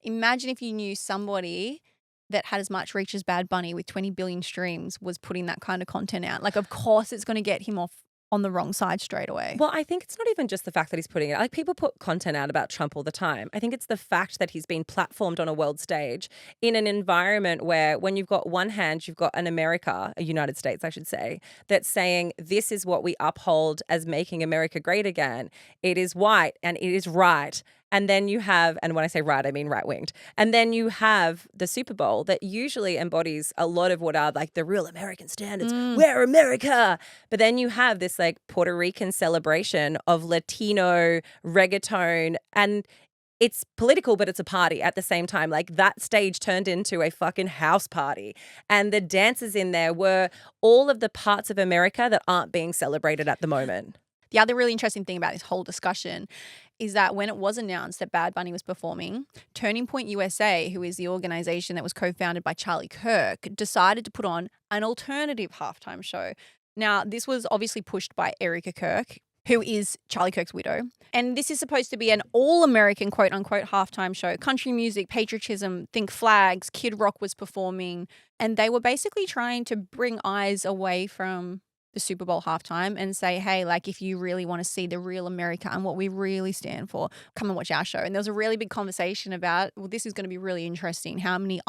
Imagine if you knew somebody that had as much reach as Bad Bunny with 20 billion streams was putting that kind of content out. Like, of course it's going to get him off on the wrong side straight away. Well, I think it's not even just the fact that he's putting it. Like, people put content out about Trump all the time. I think it's the fact that he's been platformed on a world stage in an environment where when you've got one hand, you've got an America, a United States, I should say, that's saying this is what we uphold as making America great again. It is white and it is right. And then you have, and when I say right, I mean right-winged. And then you have the Super Bowl that usually embodies a lot of what are like the real American standards. We're America. But then you have this like Puerto Rican celebration of Latino reggaeton, and it's political, but it's a party at the same time. Like, that stage turned into a fucking house party. And the dances in there were all of the parts of America that aren't being celebrated at the moment. The other really interesting thing about this whole discussion is that when it was announced that Bad Bunny was performing, Turning Point USA, who is the organization that was co-founded by Charlie Kirk, decided to put on an alternative halftime show. Now, this was obviously pushed by Erica Kirk, who is Charlie Kirk's widow. And this is supposed to be an all-American, quote-unquote, halftime show. Country music, patriotism, think flags, Kid Rock was performing. And they were basically trying to bring eyes away from the Super Bowl halftime and say, hey, like, if you really want to see the real America and what we really stand for, come and watch our show. And there was a really big conversation about, well, this is going to be really interesting. How many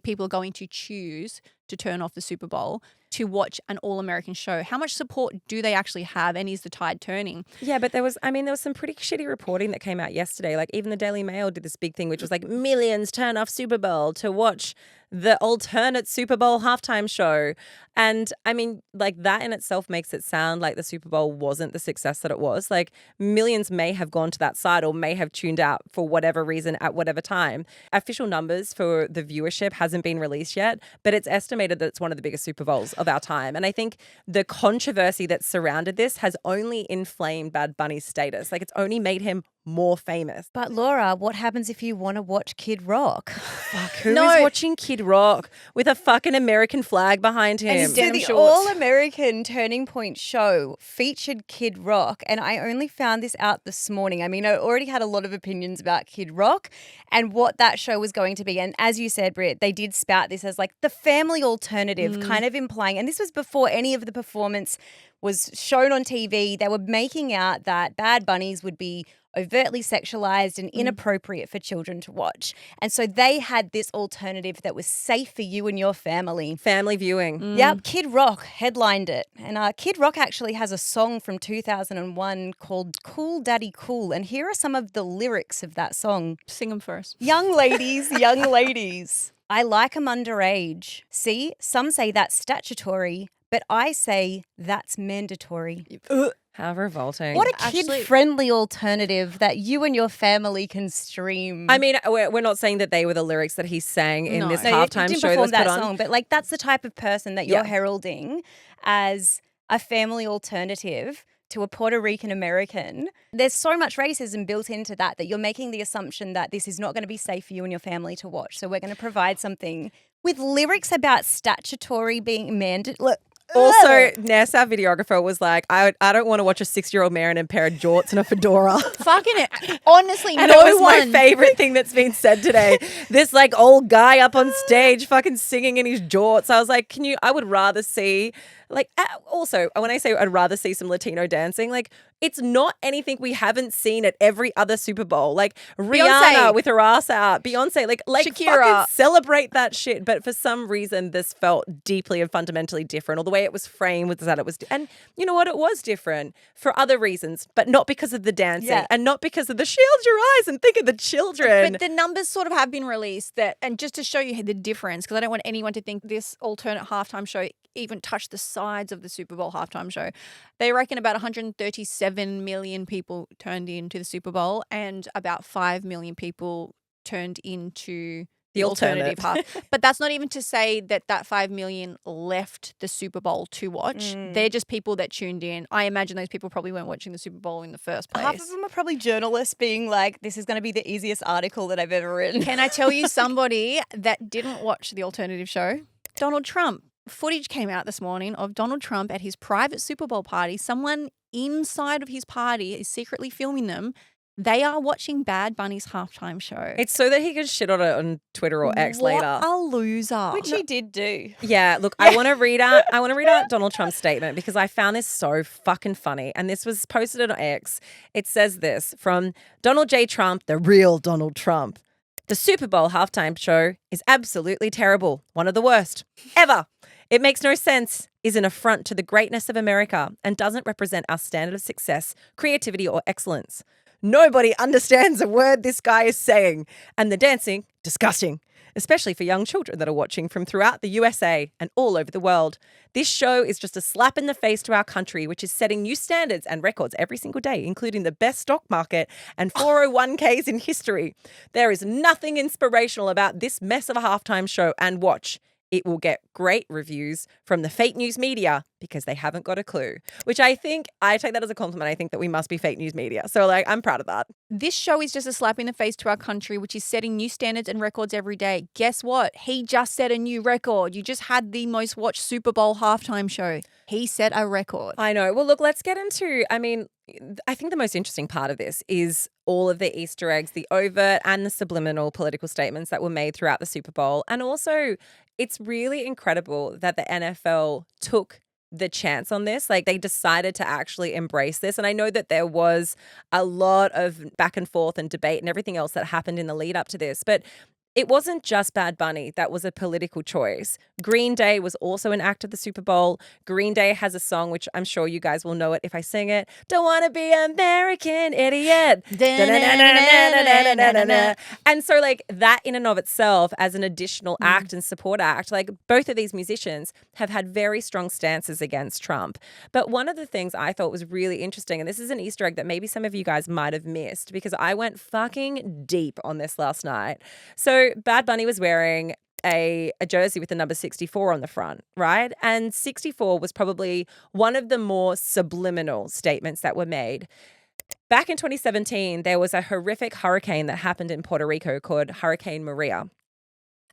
people are going to choose to turn off the Super Bowl to watch an all-American show? How much support do they actually have, and is the tide turning? Yeah, but there was some pretty shitty reporting that came out yesterday. Like, even the Daily Mail did this big thing, which was like, millions turn off Super Bowl to watch the alternate Super Bowl halftime show. And I mean, like, that in itself makes it sound like the Super Bowl wasn't the success that it was. Like, millions may have gone to that site or may have tuned out for whatever reason at whatever time. Official numbers for the viewership hasn't been released yet, but it's estimated estimated that it's one of the biggest Super Bowls of our time. And I think the controversy that surrounded this has only inflamed Bad Bunny's status. Like, it's only made him more famous. But Laura, what happens if you want to watch Kid Rock? Fuck, who is watching Kid Rock with a fucking American flag behind him? And so the All-American Turning Point show featured Kid Rock, and I only found this out this morning. I mean, I already had a lot of opinions about Kid Rock and what that show was going to be. And as you said, Britt, they did spout this as like the family alternative, kind of implying, and this was before any of the performance was shown on TV. They were making out that Bad Bunnies would be overtly sexualized and inappropriate for children to watch. And so they had this alternative that was safe for you and your family. Family viewing. Yep, Kid Rock headlined it. And Kid Rock actually has a song from 2001 called Cool Daddy Cool. And here are some of the lyrics of that song. Sing them first. Young ladies, young ladies, I like 'em underage. See, some say that's statutory, but I say that's mandatory. How revolting. What a kid-friendly alternative that you and your family can stream. I mean, we're not saying that they were the lyrics that he sang in this No, halftime didn't show that was perform put that on. song, but like that's the type of person that you're heralding as a family alternative to a Puerto Rican American. There's so much racism built into that you're making the assumption that this is not going to be safe for you and your family to watch. So we're going to provide something with lyrics about statutory being mandatory. Also, Ness, our videographer, was like, I don't want to watch a 6-year-old man in a pair of jorts and a fedora. Fucking it. Honestly, And no it was one. my favorite thing that's been said today. This like old guy up on stage fucking singing in his jorts. I was like, I would rather see, like, also, when I say I'd rather see some Latino dancing, like, it's not anything we haven't seen at every other Super Bowl. Like Rihanna with her ass out, Beyonce, like Shakira. fucking celebrate that shit. But for some reason, this felt deeply and fundamentally different. Or the way it was framed was that it was, and you know what, it was different for other reasons, but not because of the dancing and not because of the shield your eyes and think of the children. But the numbers sort of have been released and just to show you the difference, because I don't want anyone to think this alternate halftime show even touched the sides of the Super Bowl halftime show. They reckon about 137 million people turned into the Super Bowl and about 5 million people turned into the alternative half. But that's not even to say that 5 million left the Super Bowl to watch. They're just people that tuned in. I imagine those people probably weren't watching the Super Bowl in the first place. Half of them are probably journalists being like, this is going to be the easiest article that I've ever written. Can I tell you somebody that didn't watch the alternative show? Donald Trump. Footage came out this morning of Donald Trump at his private Super Bowl party. Someone inside of his party is secretly filming them. They are watching Bad Bunny's halftime show. It's so that he can shit on it on Twitter or X later. What a loser. Which he did do. Yeah, look, I want to read out Donald Trump's statement because I found this so fucking funny. And this was posted on X. It says this from Donald J. Trump, the real Donald Trump. The Super Bowl halftime show is absolutely terrible. One of the worst ever. It makes no sense, is an affront to the greatness of America, and doesn't represent our standard of success, creativity, or excellence. Nobody understands a word this guy is saying. And the dancing, disgusting. Especially for young children that are watching from throughout the USA and all over the world. This show is just a slap in the face to our country, which is setting new standards and records every single day, including the best stock market and 401ks in history. There is nothing inspirational about this mess of a halftime show, and watch. It will get great reviews from the fake news media because they haven't got a clue, which I take that as a compliment. I think that we must be fake news media. So like, I'm proud of that. This show is just a slap in the face to our country, which is setting new standards and records every day. Guess what? He just set a new record. You just had the most watched Super Bowl halftime show. He set a record. I know. Well, look, let's get into, I think the most interesting part of this is all of the Easter eggs, the overt and the subliminal political statements that were made throughout the Super Bowl. And also, it's really incredible that the NFL took the chance on this. Like, they decided to actually embrace this. And I know that there was a lot of back and forth and debate and everything else that happened in the lead up to this. But it wasn't just Bad Bunny that was a political choice. Green Day was also an act of the Super Bowl. Green Day has a song, which I'm sure you guys will know it if I sing it. Don't want to be American idiot. And so like that in and of itself as an additional act and support act, like both of these musicians have had very strong stances against Trump. But one of the things I thought was really interesting, and this is an Easter egg that maybe some of you guys might have missed because I went fucking deep on this last night. So Bad Bunny was wearing a jersey with the number 64 on the front, right? And 64 was probably one of the more subliminal statements that were made. Back in 2017, there was a horrific hurricane that happened in Puerto Rico called Hurricane Maria.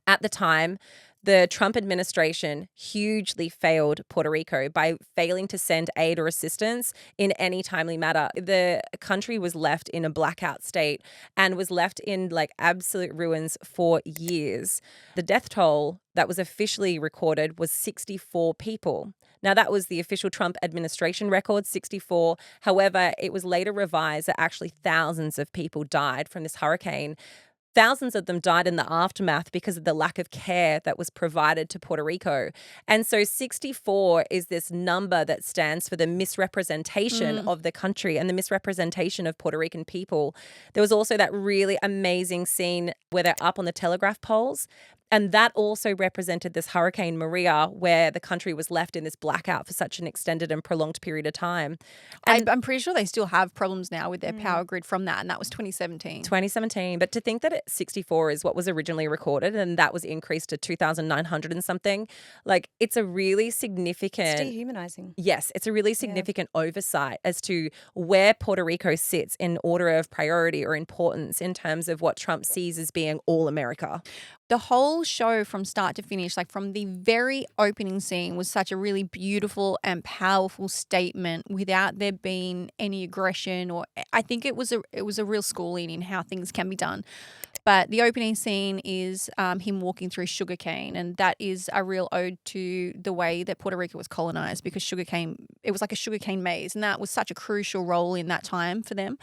At the time, the Trump administration hugely failed Puerto Rico by failing to send aid or assistance in any timely manner. The country was left in a blackout state and was left in like absolute ruins for years. The death toll that was officially recorded was 64 people. Now, that was the official Trump administration record, 64. However, it was later revised that actually thousands of people died from this hurricane. Thousands of them died in the aftermath because of the lack of care that was provided to Puerto Rico. And so 64 is this number that stands for the misrepresentation of the country and the misrepresentation of Puerto Rican people. There was also that really amazing scene where they're up on the telegraph poles. And that also represented this Hurricane Maria, where the country was left in this blackout for such an extended and prolonged period of time. And I'm pretty sure they still have problems now with their power grid from that, and that was 2017. 2017. But to think that 64 is what was originally recorded and that was increased to 2,900 and something, like it's a really significant... It's dehumanizing. Yes, it's a really significant oversight as to where Puerto Rico sits in order of priority or importance in terms of what Trump sees as being all America. The whole show from start to finish, like from the very opening scene, was such a really beautiful and powerful statement without there being any aggression, or I think it was a real schooling in how things can be done. But the opening scene is him walking through sugarcane, and that is a real ode to the way that Puerto Rico was colonized, because it was like a sugarcane maze, and that was such a crucial role in that time for them.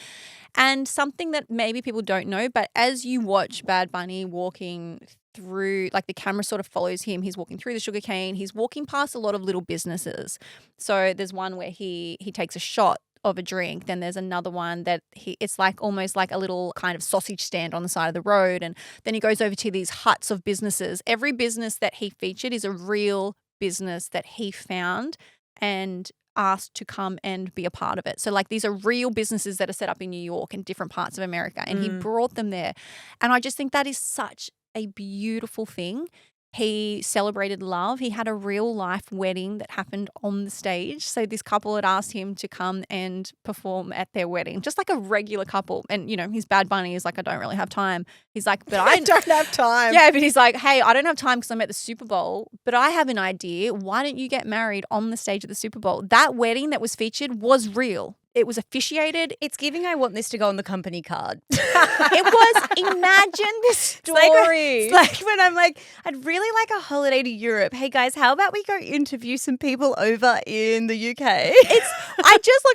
And something that maybe people don't know, but as you watch Bad Bunny walking through, like the camera sort of follows him, he's walking through the sugarcane, he's walking past a lot of little businesses. So there's one where he takes a shot of a drink. Then there's another one that it's like almost like a little kind of sausage stand on the side of the road. And then he goes over to these huts of businesses. Every business that he featured is a real business that he found and asked to come and be a part of it. So like these are real businesses that are set up in New York and different parts of America, and he brought them there. And I just think that is such a beautiful thing. He celebrated love. He had a real life wedding that happened on the stage. So this couple had asked him to come and perform at their wedding, just like a regular couple. And, you know, his Bad Bunny is like, I don't really have time. He's like, but I don't have time. Yeah, but he's like, hey, I don't have time because I'm at the Super Bowl, but I have an idea. Why don't you get married on the stage of the Super Bowl? That wedding that was featured was real. It was officiated. It's giving I want this to go on the company card. It was, imagine this story. It's like when I'm like, I'd really like a holiday to Europe. Hey guys, how about we go interview some people over in the UK?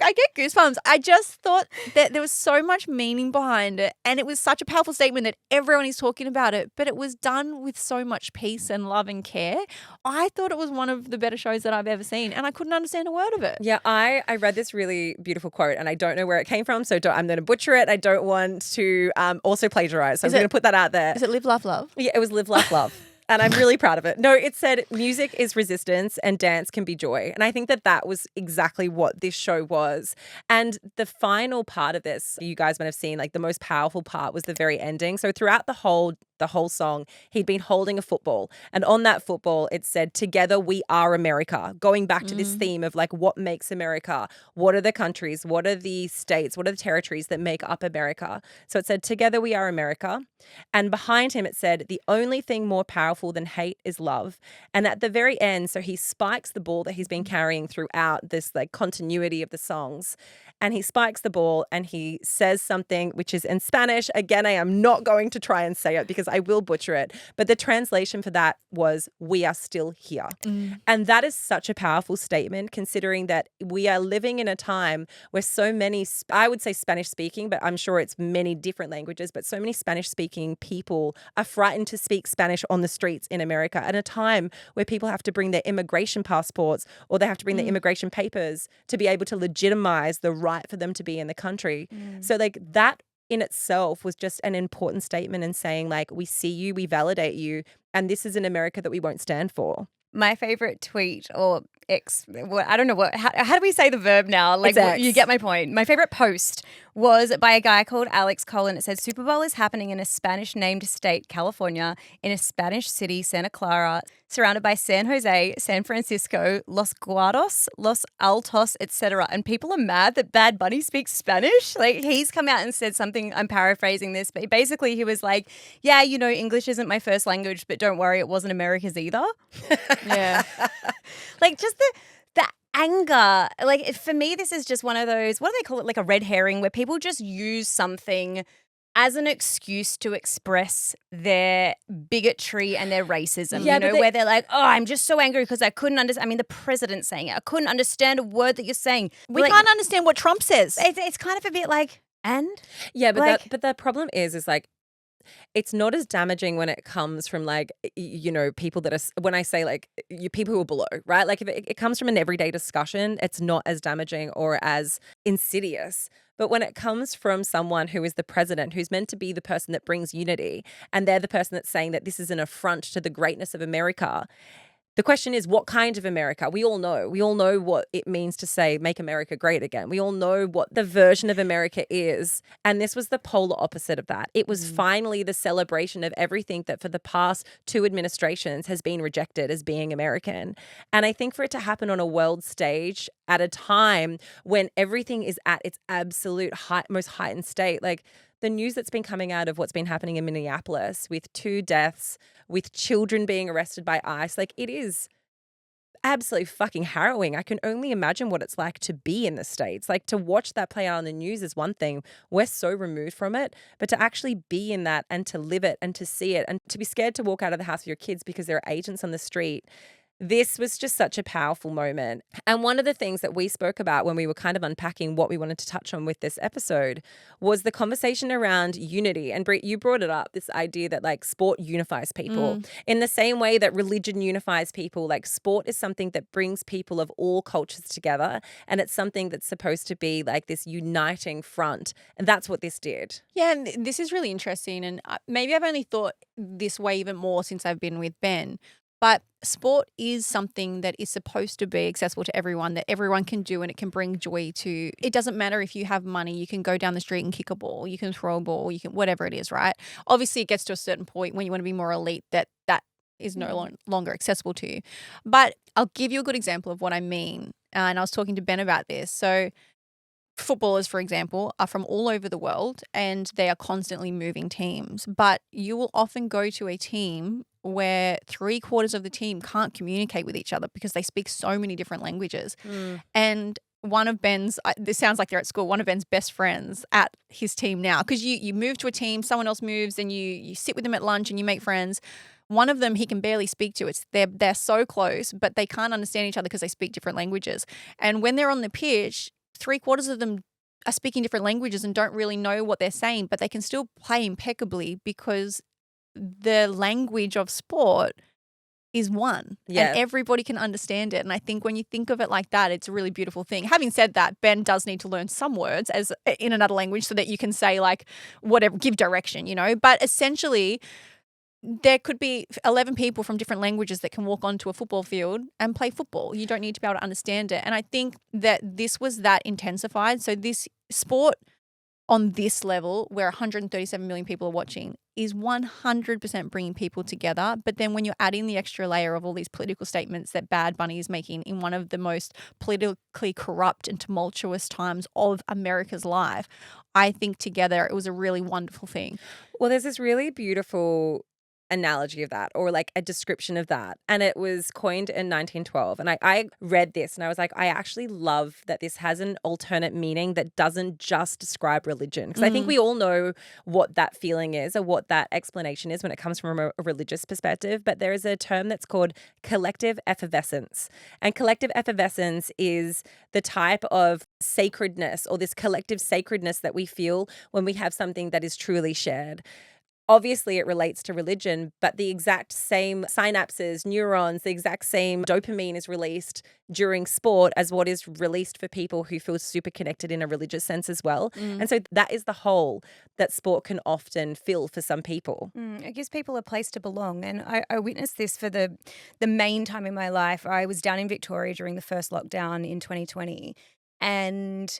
I get goosebumps. I just thought that there was so much meaning behind it, and it was such a powerful statement that everyone is talking about it, but it was done with so much peace and love and care. I thought it was one of the better shows that I've ever seen, and I couldn't understand a word of it. Yeah, I read this really beautiful quote, and I don't know where it came from, so I'm going to butcher it. I don't want to also plagiarize, so I'm going to put that out there. Is it Live, Love, Love? Yeah, it was Live, Laugh, Love. And I'm really proud of it. No, it said music is resistance and dance can be joy. And I think that was exactly what this show was. And the final part of this, you guys might have seen, like the most powerful part was the very ending. So throughout the whole song, he'd been holding a football. And on that football, it said, "Together we are America," going back to this theme of like, what makes America? What are the countries? What are the states? What are the territories that make up America? So it said, "Together we are America." And behind him, it said, "The only thing more powerful than hate is love." And at the very end, so he spikes the ball that he's been carrying throughout this like continuity of the songs. And he spikes the ball and he says something which is in Spanish. Again, I am not going to try and say it because I will butcher it. But the translation for that was, "We are still here." And that is such a powerful statement, considering that we are living in a time where so many, I would say Spanish speaking, but I'm sure it's many different languages, but so many Spanish speaking people are frightened to speak Spanish on the streets in America at a time where people have to bring their immigration passports or they have to bring their immigration papers to be able to legitimize the right for them to be in the country. So like that in itself was just an important statement in saying like, we see you, we validate you, and this is an America that we won't stand for. My favorite tweet or I don't know how do we say the verb now? Like, you get my point. My favorite post was by a guy called Alex Collin. It said, Superbowl is happening in a Spanish named state, California, in a Spanish city, Santa Clara, surrounded by San Jose, San Francisco, Los Guados, Los Altos, etc. And people are mad that Bad Bunny speaks Spanish. Like, he's come out and said something, I'm paraphrasing this, but basically he was like, yeah, you know, English isn't my first language, but don't worry, it wasn't America's either. Yeah. Like, just the anger. Like, for me, this is just one of those, what do they call it? Like a red herring, where people just use something as an excuse to express their bigotry and their racism, Yeah, where they're like, oh, I'm just so angry because I couldn't understand. I mean, the president's saying it. I couldn't understand a word that you're saying. We can't understand what Trump says. It's kind of a bit like, and? Yeah, but like, the problem is like, it's not as damaging when it comes from like, people that are, when I say like people who are below, right? Like if it comes from an everyday discussion, it's not as damaging or as insidious. But when it comes from someone who is the president, who's meant to be the person that brings unity, and they're the person that's saying that this is an affront to the greatness of America, the question is, what kind of America? We all know. We all know what it means to say, make America great again. We all know what the version of America is. And this was the polar opposite of that. It was finally the celebration of everything that for the past 2 administrations has been rejected as being American. And I think for it to happen on a world stage at a time when everything is at its absolute most heightened state, like the news that's been coming out of what's been happening in Minneapolis with 2 deaths, with children being arrested by ICE, like it is absolutely fucking harrowing. I can only imagine what it's like to be in the States. Like to watch that play out on the news is one thing. We're so removed from it, but to actually be in that and to live it and to see it and to be scared to walk out of the house with your kids because there are agents on the street. This was just such a powerful moment. And one of the things that we spoke about when we were kind of unpacking what we wanted to touch on with this episode was the conversation around unity. And Britt, you brought it up, this idea that like sport unifies people. In the same way that religion unifies people, like sport is something that brings people of all cultures together. And it's something that's supposed to be like this uniting front. And that's what this did. Yeah, and this is really interesting. And maybe I've only thought this way even more since I've been with Ben. But sport is something that is supposed to be accessible to everyone, that everyone can do, and it can bring joy to. It doesn't matter if you have money, you can go down the street and kick a ball, you can throw a ball, you can whatever it is, right? Obviously, it gets to a certain point when you want to be more elite that is no longer accessible to you. But I'll give you a good example of what I mean. And I was talking to Ben about this. So footballers, for example, are from all over the world and they are constantly moving teams. But you will often go to a team where 3/4 of the team can't communicate with each other because they speak so many different languages. And one of Ben's, this sounds like they're at school, one of Ben's best friends at his team now, because you move to a team, someone else moves, and you sit with them at lunch and you make friends. One of them he can barely speak to. They're so close, but they can't understand each other because they speak different languages. And when they're on the pitch, 3/4 of them are speaking different languages and don't really know what they're saying, but they can still play impeccably because the language of sport is one and everybody can understand it. And I think when you think of it like that, it's a really beautiful thing. Having said that, Ben does need to learn some words as in another language so that you can say like whatever, give direction, but essentially there could be 11 people from different languages that can walk onto a football field and play football. You don't need to be able to understand it. And I think that this was that intensified. So this sport on this level where 137 million people are watching is 100% bringing people together. But then when you're adding the extra layer of all these political statements that Bad Bunny is making in one of the most politically corrupt and tumultuous times of America's life, I think together it was a really wonderful thing. Well, there's this really beautiful analogy of that, or like a description of that, and it was coined in 1912, and I read this and I was like, I actually love that this has an alternate meaning that doesn't just describe religion, because I think we all know what that feeling is or what that explanation is when it comes from a religious perspective, but there is a term that's called collective effervescence, and collective effervescence is the type of sacredness or this collective sacredness that we feel when we have something that is truly shared. obviously it relates to religion, but the exact same synapses, neurons, the exact same dopamine is released during sport as what is released for people who feel super connected in a religious sense as well. And so that is the hole that sport can often fill for some people. It gives people a place to belong. And I witnessed this for the main time in my life. I was down in Victoria during the first lockdown in 2020. And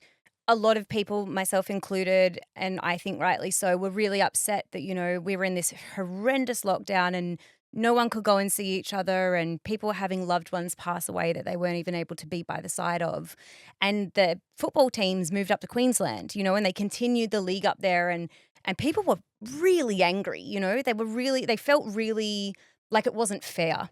a lot of people, myself included, and I think rightly so, were really upset that, we were in this horrendous lockdown and no one could go and see each other, and people were having loved ones pass away that they weren't even able to be by the side of. And the football teams moved up to Queensland, and they continued the league up there, and people were really angry, they felt really like it wasn't fair.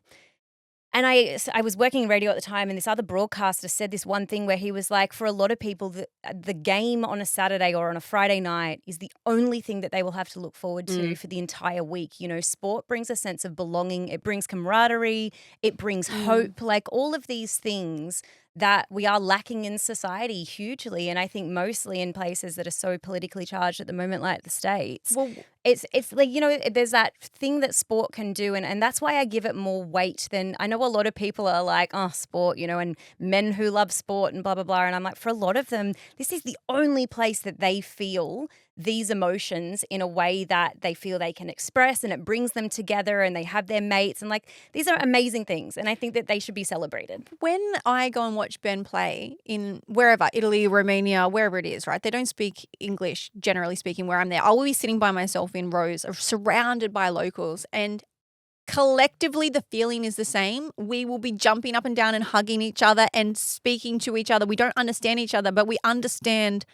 And I was working in radio at the time, and this other broadcaster said this one thing where he was like, for a lot of people, the game on a Saturday or on a Friday night is the only thing that they will have to look forward to for the entire week. Sport brings a sense of belonging. It brings camaraderie. It brings hope, like all of these things that we are lacking in society hugely. And I think mostly in places that are so politically charged at the moment, like the States. Well, it's like, there's that thing that sport can do. And that's why I give it more weight than, I know a lot of people are like, oh, sport, and men who love sport and blah, blah, blah. And I'm like, for a lot of them, this is the only place that they feel these emotions in a way that they feel they can express, and it brings them together, and they have their mates, and like these are amazing things, and I think that they should be celebrated. When I go and watch Ben play in wherever, Italy, Romania, wherever it is, right? They don't speak English, generally speaking, where I'm there. I will be sitting by myself in rows surrounded by locals, and collectively the feeling is the same. We will be jumping up and down and hugging each other and speaking to each other. We don't understand each other, but we understand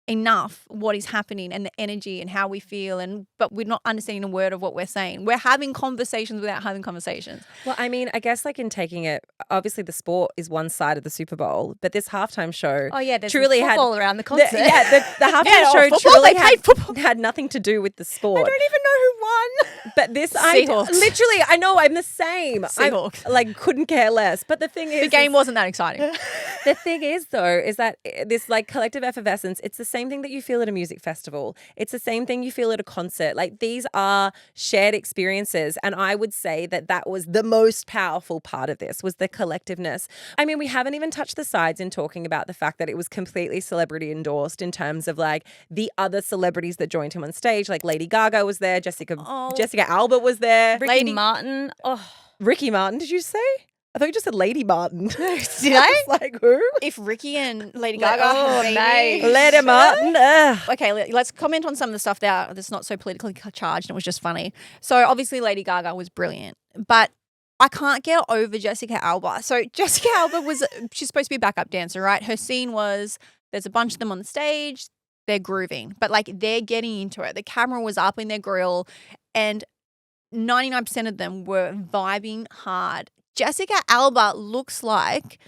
enough what is happening and the energy and how we feel, but we're not understanding a word of what we're saying. We're having conversations without having conversations. Well, I mean, I guess like in taking it, obviously the sport is one side of the Superbowl, but this halftime show there's truly football around the concert. The halftime show truly had nothing to do with the sport. I don't even know who won. But this, I know, I'm the same. Seahawks. I couldn't care less. But the thing is, the game wasn't that exciting. The thing is, though, is that this like collective effervescence, it's the same thing that you feel at a music festival. It's the same thing you feel at a concert. Like these are shared experiences. And I would say that was the most powerful part of this, was the collectiveness. I mean, we haven't even touched the sides in talking about the fact that it was completely celebrity endorsed in terms of like the other celebrities that joined him on stage. Like Lady Gaga was there, Jessica Alba was there. Ricky Martin. Ricky Martin, did you say? I thought you just said Lady Martin. Did I? Was like, who? If Ricky and Lady Gaga Lady Martin. Okay, let's comment on some of the stuff that's not so politically charged. It was just funny. So obviously Lady Gaga was brilliant, but I can't get over Jessica Alba. So Jessica Alba she's supposed to be a backup dancer, right? Her scene was, there's a bunch of them on the stage, they're grooving, but like they're getting into it. The camera was up in their grill and 99% of them were vibing hard. Jessica Alba looks like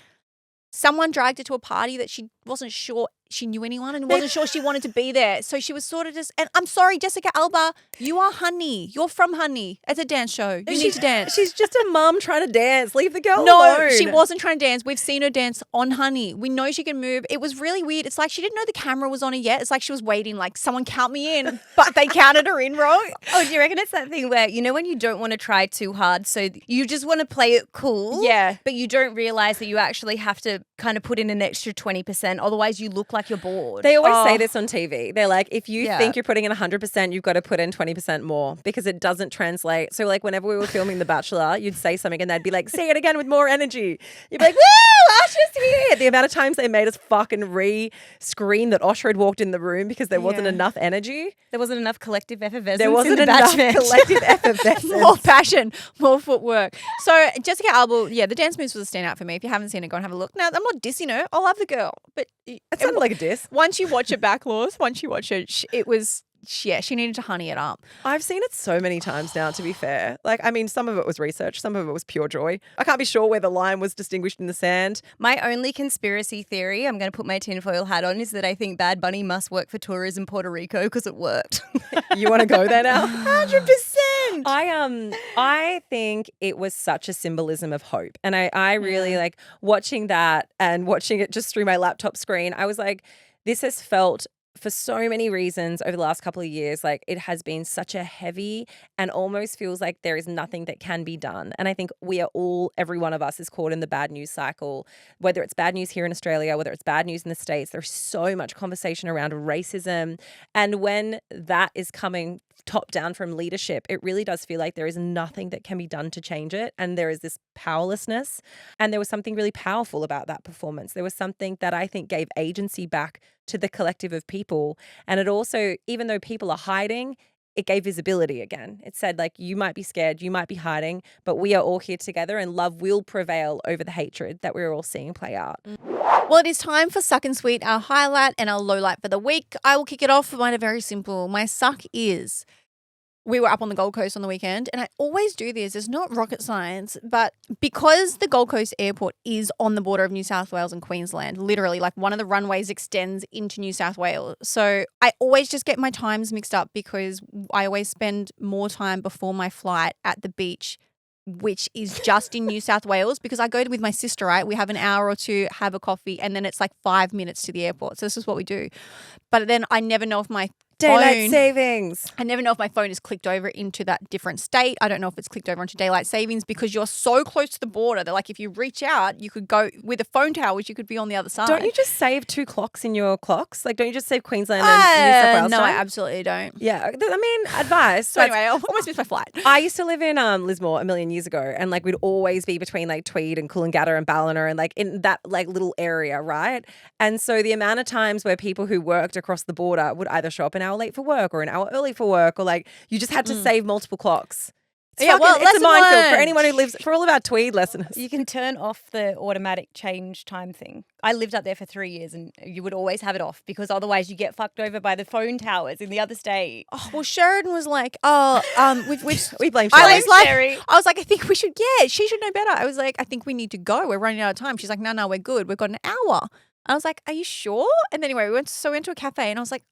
someone dragged her to a party that she wasn't sure she knew anyone and wasn't sure she wanted to be there. So she was sort of just, and I'm sorry, Jessica Alba, you are Honey. You're from Honey. It's a dance show. You need to dance. She's just a mum trying to dance. Leave the girl alone. No, she wasn't trying to dance. We've seen her dance on Honey. We know she can move. It was really weird. It's like she didn't know the camera was on her yet. It's like she was waiting, like someone count me in, but they counted her in wrong. Oh, do you reckon it's that thing where, when you don't want to try too hard, so you just want to play it cool? Yeah. But you don't realize that you actually have to kind of put in an extra 20%. Otherwise, you look like you're bored. They always say this on TV. They're like, if you think you're putting in 100%, you've got to put in 20% more because it doesn't translate. So like whenever we were filming The Bachelor, you'd say something and they'd be like, say it again with more energy. You'd be like, woo, Oshar's here. The amount of times they made us fucking re-scream that Osher had walked in the room because there wasn't enough energy. There wasn't enough collective effervescence. There wasn't enough collective effervescence. More passion, more footwork. So Jessica Alba, the dance moves was a standout for me. If you haven't seen it, go and have a look. Now, I'm not dissing her. I love the girl. But it sounded like a diss. Once you watch it back, Laws, once you watch it, it was, she needed to honey it up. I've seen it so many times now, to be fair. Like, I mean, some of it was research, some of it was pure joy. I can't be sure where the line was distinguished in the sand. My only conspiracy theory, I'm going to put my tinfoil hat on, is that I think Bad Bunny must work for Tourism Puerto Rico because it worked. You want to go there now? 100%. I think it was such a symbolism of hope. And I really like watching that and watching it just through my laptop screen. I was like, this has felt for so many reasons over the last couple of years, like it has been such a heavy and almost feels like there is nothing that can be done. And I think every one of us is caught in the bad news cycle, whether it's bad news here in Australia, whether it's bad news in the States. There's so much conversation around racism. And when that is coming top down from leadership, it really does feel like there is nothing that can be done to change it. And there is this powerlessness. And there was something really powerful about that performance. There was something that I think gave agency back to the collective of people. And it also, even though people are hiding, it gave visibility again. It said, like, you might be scared, you might be hiding, but we are all here together and love will prevail over the hatred that we're all seeing play out. Well, it is time for Suck and Sweet, our highlight and our low light for the week. I will kick it off with mine. Very simple. My suck is we were up on the Gold Coast on the weekend, and I always do this. It's not rocket science, but because the Gold Coast airport is on the border of New South Wales and Queensland, literally, like one of the runways extends into New South Wales. So I always just get my times mixed up because I always spend more time before my flight at the beach, which is just in New South Wales, because I go with my sister, right? We have an hour or two, have a coffee, and then it's like 5 minutes to the airport. So this is what we do. But then I never know if my Daylight savings. I never know if my phone is clicked over into that different state. I don't know if it's clicked over into daylight savings because you're so close to the border. They're like, if you reach out, you could go with a phone tower, which you could be on the other side. Don't you just save 2 clocks in your clocks? Like, don't you just save Queensland and New South Wales No, time? I absolutely don't. Yeah, I mean, advice. So anyway, I almost missed my flight. I used to live in Lismore a million years ago, and like we'd always be between like Tweed and Coolangatta and Ballina and like in that like little area, right? And so the amount of times where people who worked across the border would either show up an hour late for work or an hour early for work, or like you just had to save multiple clocks. It's it's a minefield for anyone who lives, for all of our Tweed listeners. You can turn off the automatic change time thing. I lived up there for 3 years and you would always have it off because otherwise you get fucked over by the phone towers in the other state. Oh, well, Sheridan was like, we blame Sherry. I was like, I think we should, she should know better. I was like, I think we need to go. We're running out of time. She's like, no, we're good. We've got an hour. I was like, are you sure? And then anyway, we went to a cafe and I was like,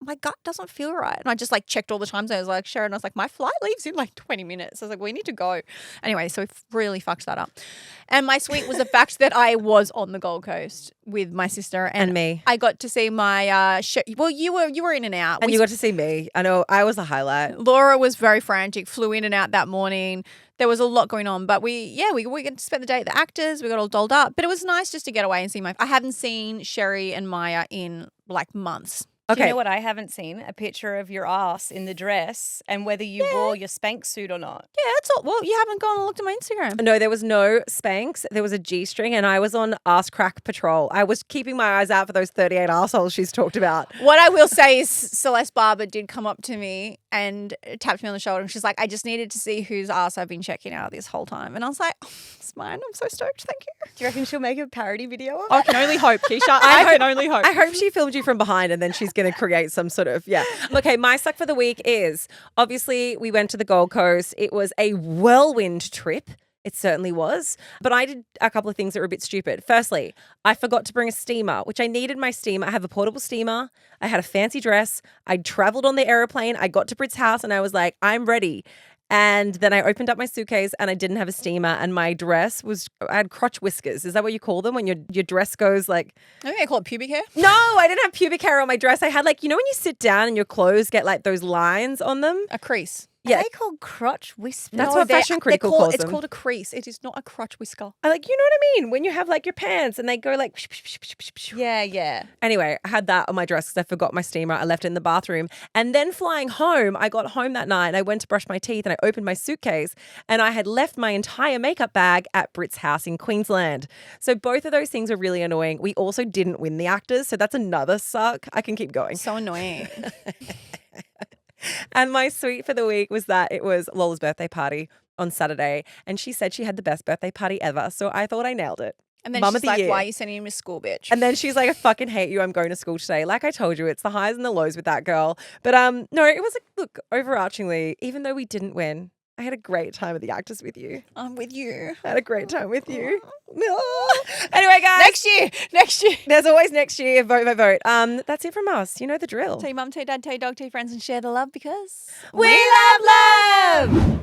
my gut doesn't feel right. And I just like checked all the times. I was like, Sharon, I was like, my flight leaves in like 20 minutes. I was like, we need to go. Anyway, so we really fucked that up. And my sweet was the fact that I was on the Gold Coast with my sister and me. I got to see my well, you were in and out. And you got to see me. I know I was a highlight. Laura was very frantic, flew in and out that morning. There was a lot going on, but we spent the day at the Actors. We got all dolled up, but it was nice just to get away and see I haven't seen Sherry and Maya in like months. Okay. Do you know what I haven't seen? A picture of your ass in the dress and whether you wore your Spanx suit or not. Yeah, that's all. Well, you haven't gone and looked at my Instagram. No, there was no Spanx. There was a G-string and I was on ass crack patrol. I was keeping my eyes out for those 38 assholes she's talked about. What I will say is Celeste Barber did come up to me and tapped me on the shoulder and she's like, I just needed to see whose ass I've been checking out this whole time. And I was like, oh, it's mine. I'm so stoked. Thank you. Do you reckon she'll make a parody video of it? I can only hope, Keeshia. I can only hope. I hope she filmed you from behind and then she's going to create some sort of, Okay, my suck for the week is, obviously, we went to the Gold Coast. It was a whirlwind trip. It certainly was. But I did a couple of things that were a bit stupid. Firstly, I forgot to bring a steamer, which I needed my steamer. I have a portable steamer. I had a fancy dress. I traveled on the airplane. I got to Britt's house and I was like, I'm ready. And then I opened up my suitcase and I didn't have a steamer and my dress I had crotch whiskers. Is that what you call them when your dress goes like... I think I call it pubic hair. No, I didn't have pubic hair on my dress. I had like, you know when you sit down and your clothes get like those lines on them? A crease. Yeah. Are they called crotch whiskers? That's what Fashion Critical calls them. It's called a crease. It is not a crotch whisker. I like, you know what I mean? When you have like your pants and they go like... Yeah. Anyway, I had that on my dress because I forgot my steamer. I left it in the bathroom. And then flying home, I got home that night and I went to brush my teeth and I opened my suitcase and I had left my entire makeup bag at Britt's house in Queensland. So both of those things were really annoying. We also didn't win the Actors, so that's another suck. I can keep going. So annoying. And my sweet for the week was that it was Lola's birthday party on Saturday and she said she had the best birthday party ever. So I thought I nailed it. And then Mum she's of the like, year. why are you sending him to school, bitch? And then she's like, I fucking hate you. I'm going to school today. Like I told you, it's the highs and the lows with that girl. But no, it was look, overarchingly, even though we didn't win, I had a great time at the Actors with you. I'm with you. I had a great time with you. Anyway, guys. Next year. There's always next year. Vote. That's it from us. You know the drill. Tell your mum, tell your dad, tell your dog, tell your friends and share the love because we love love.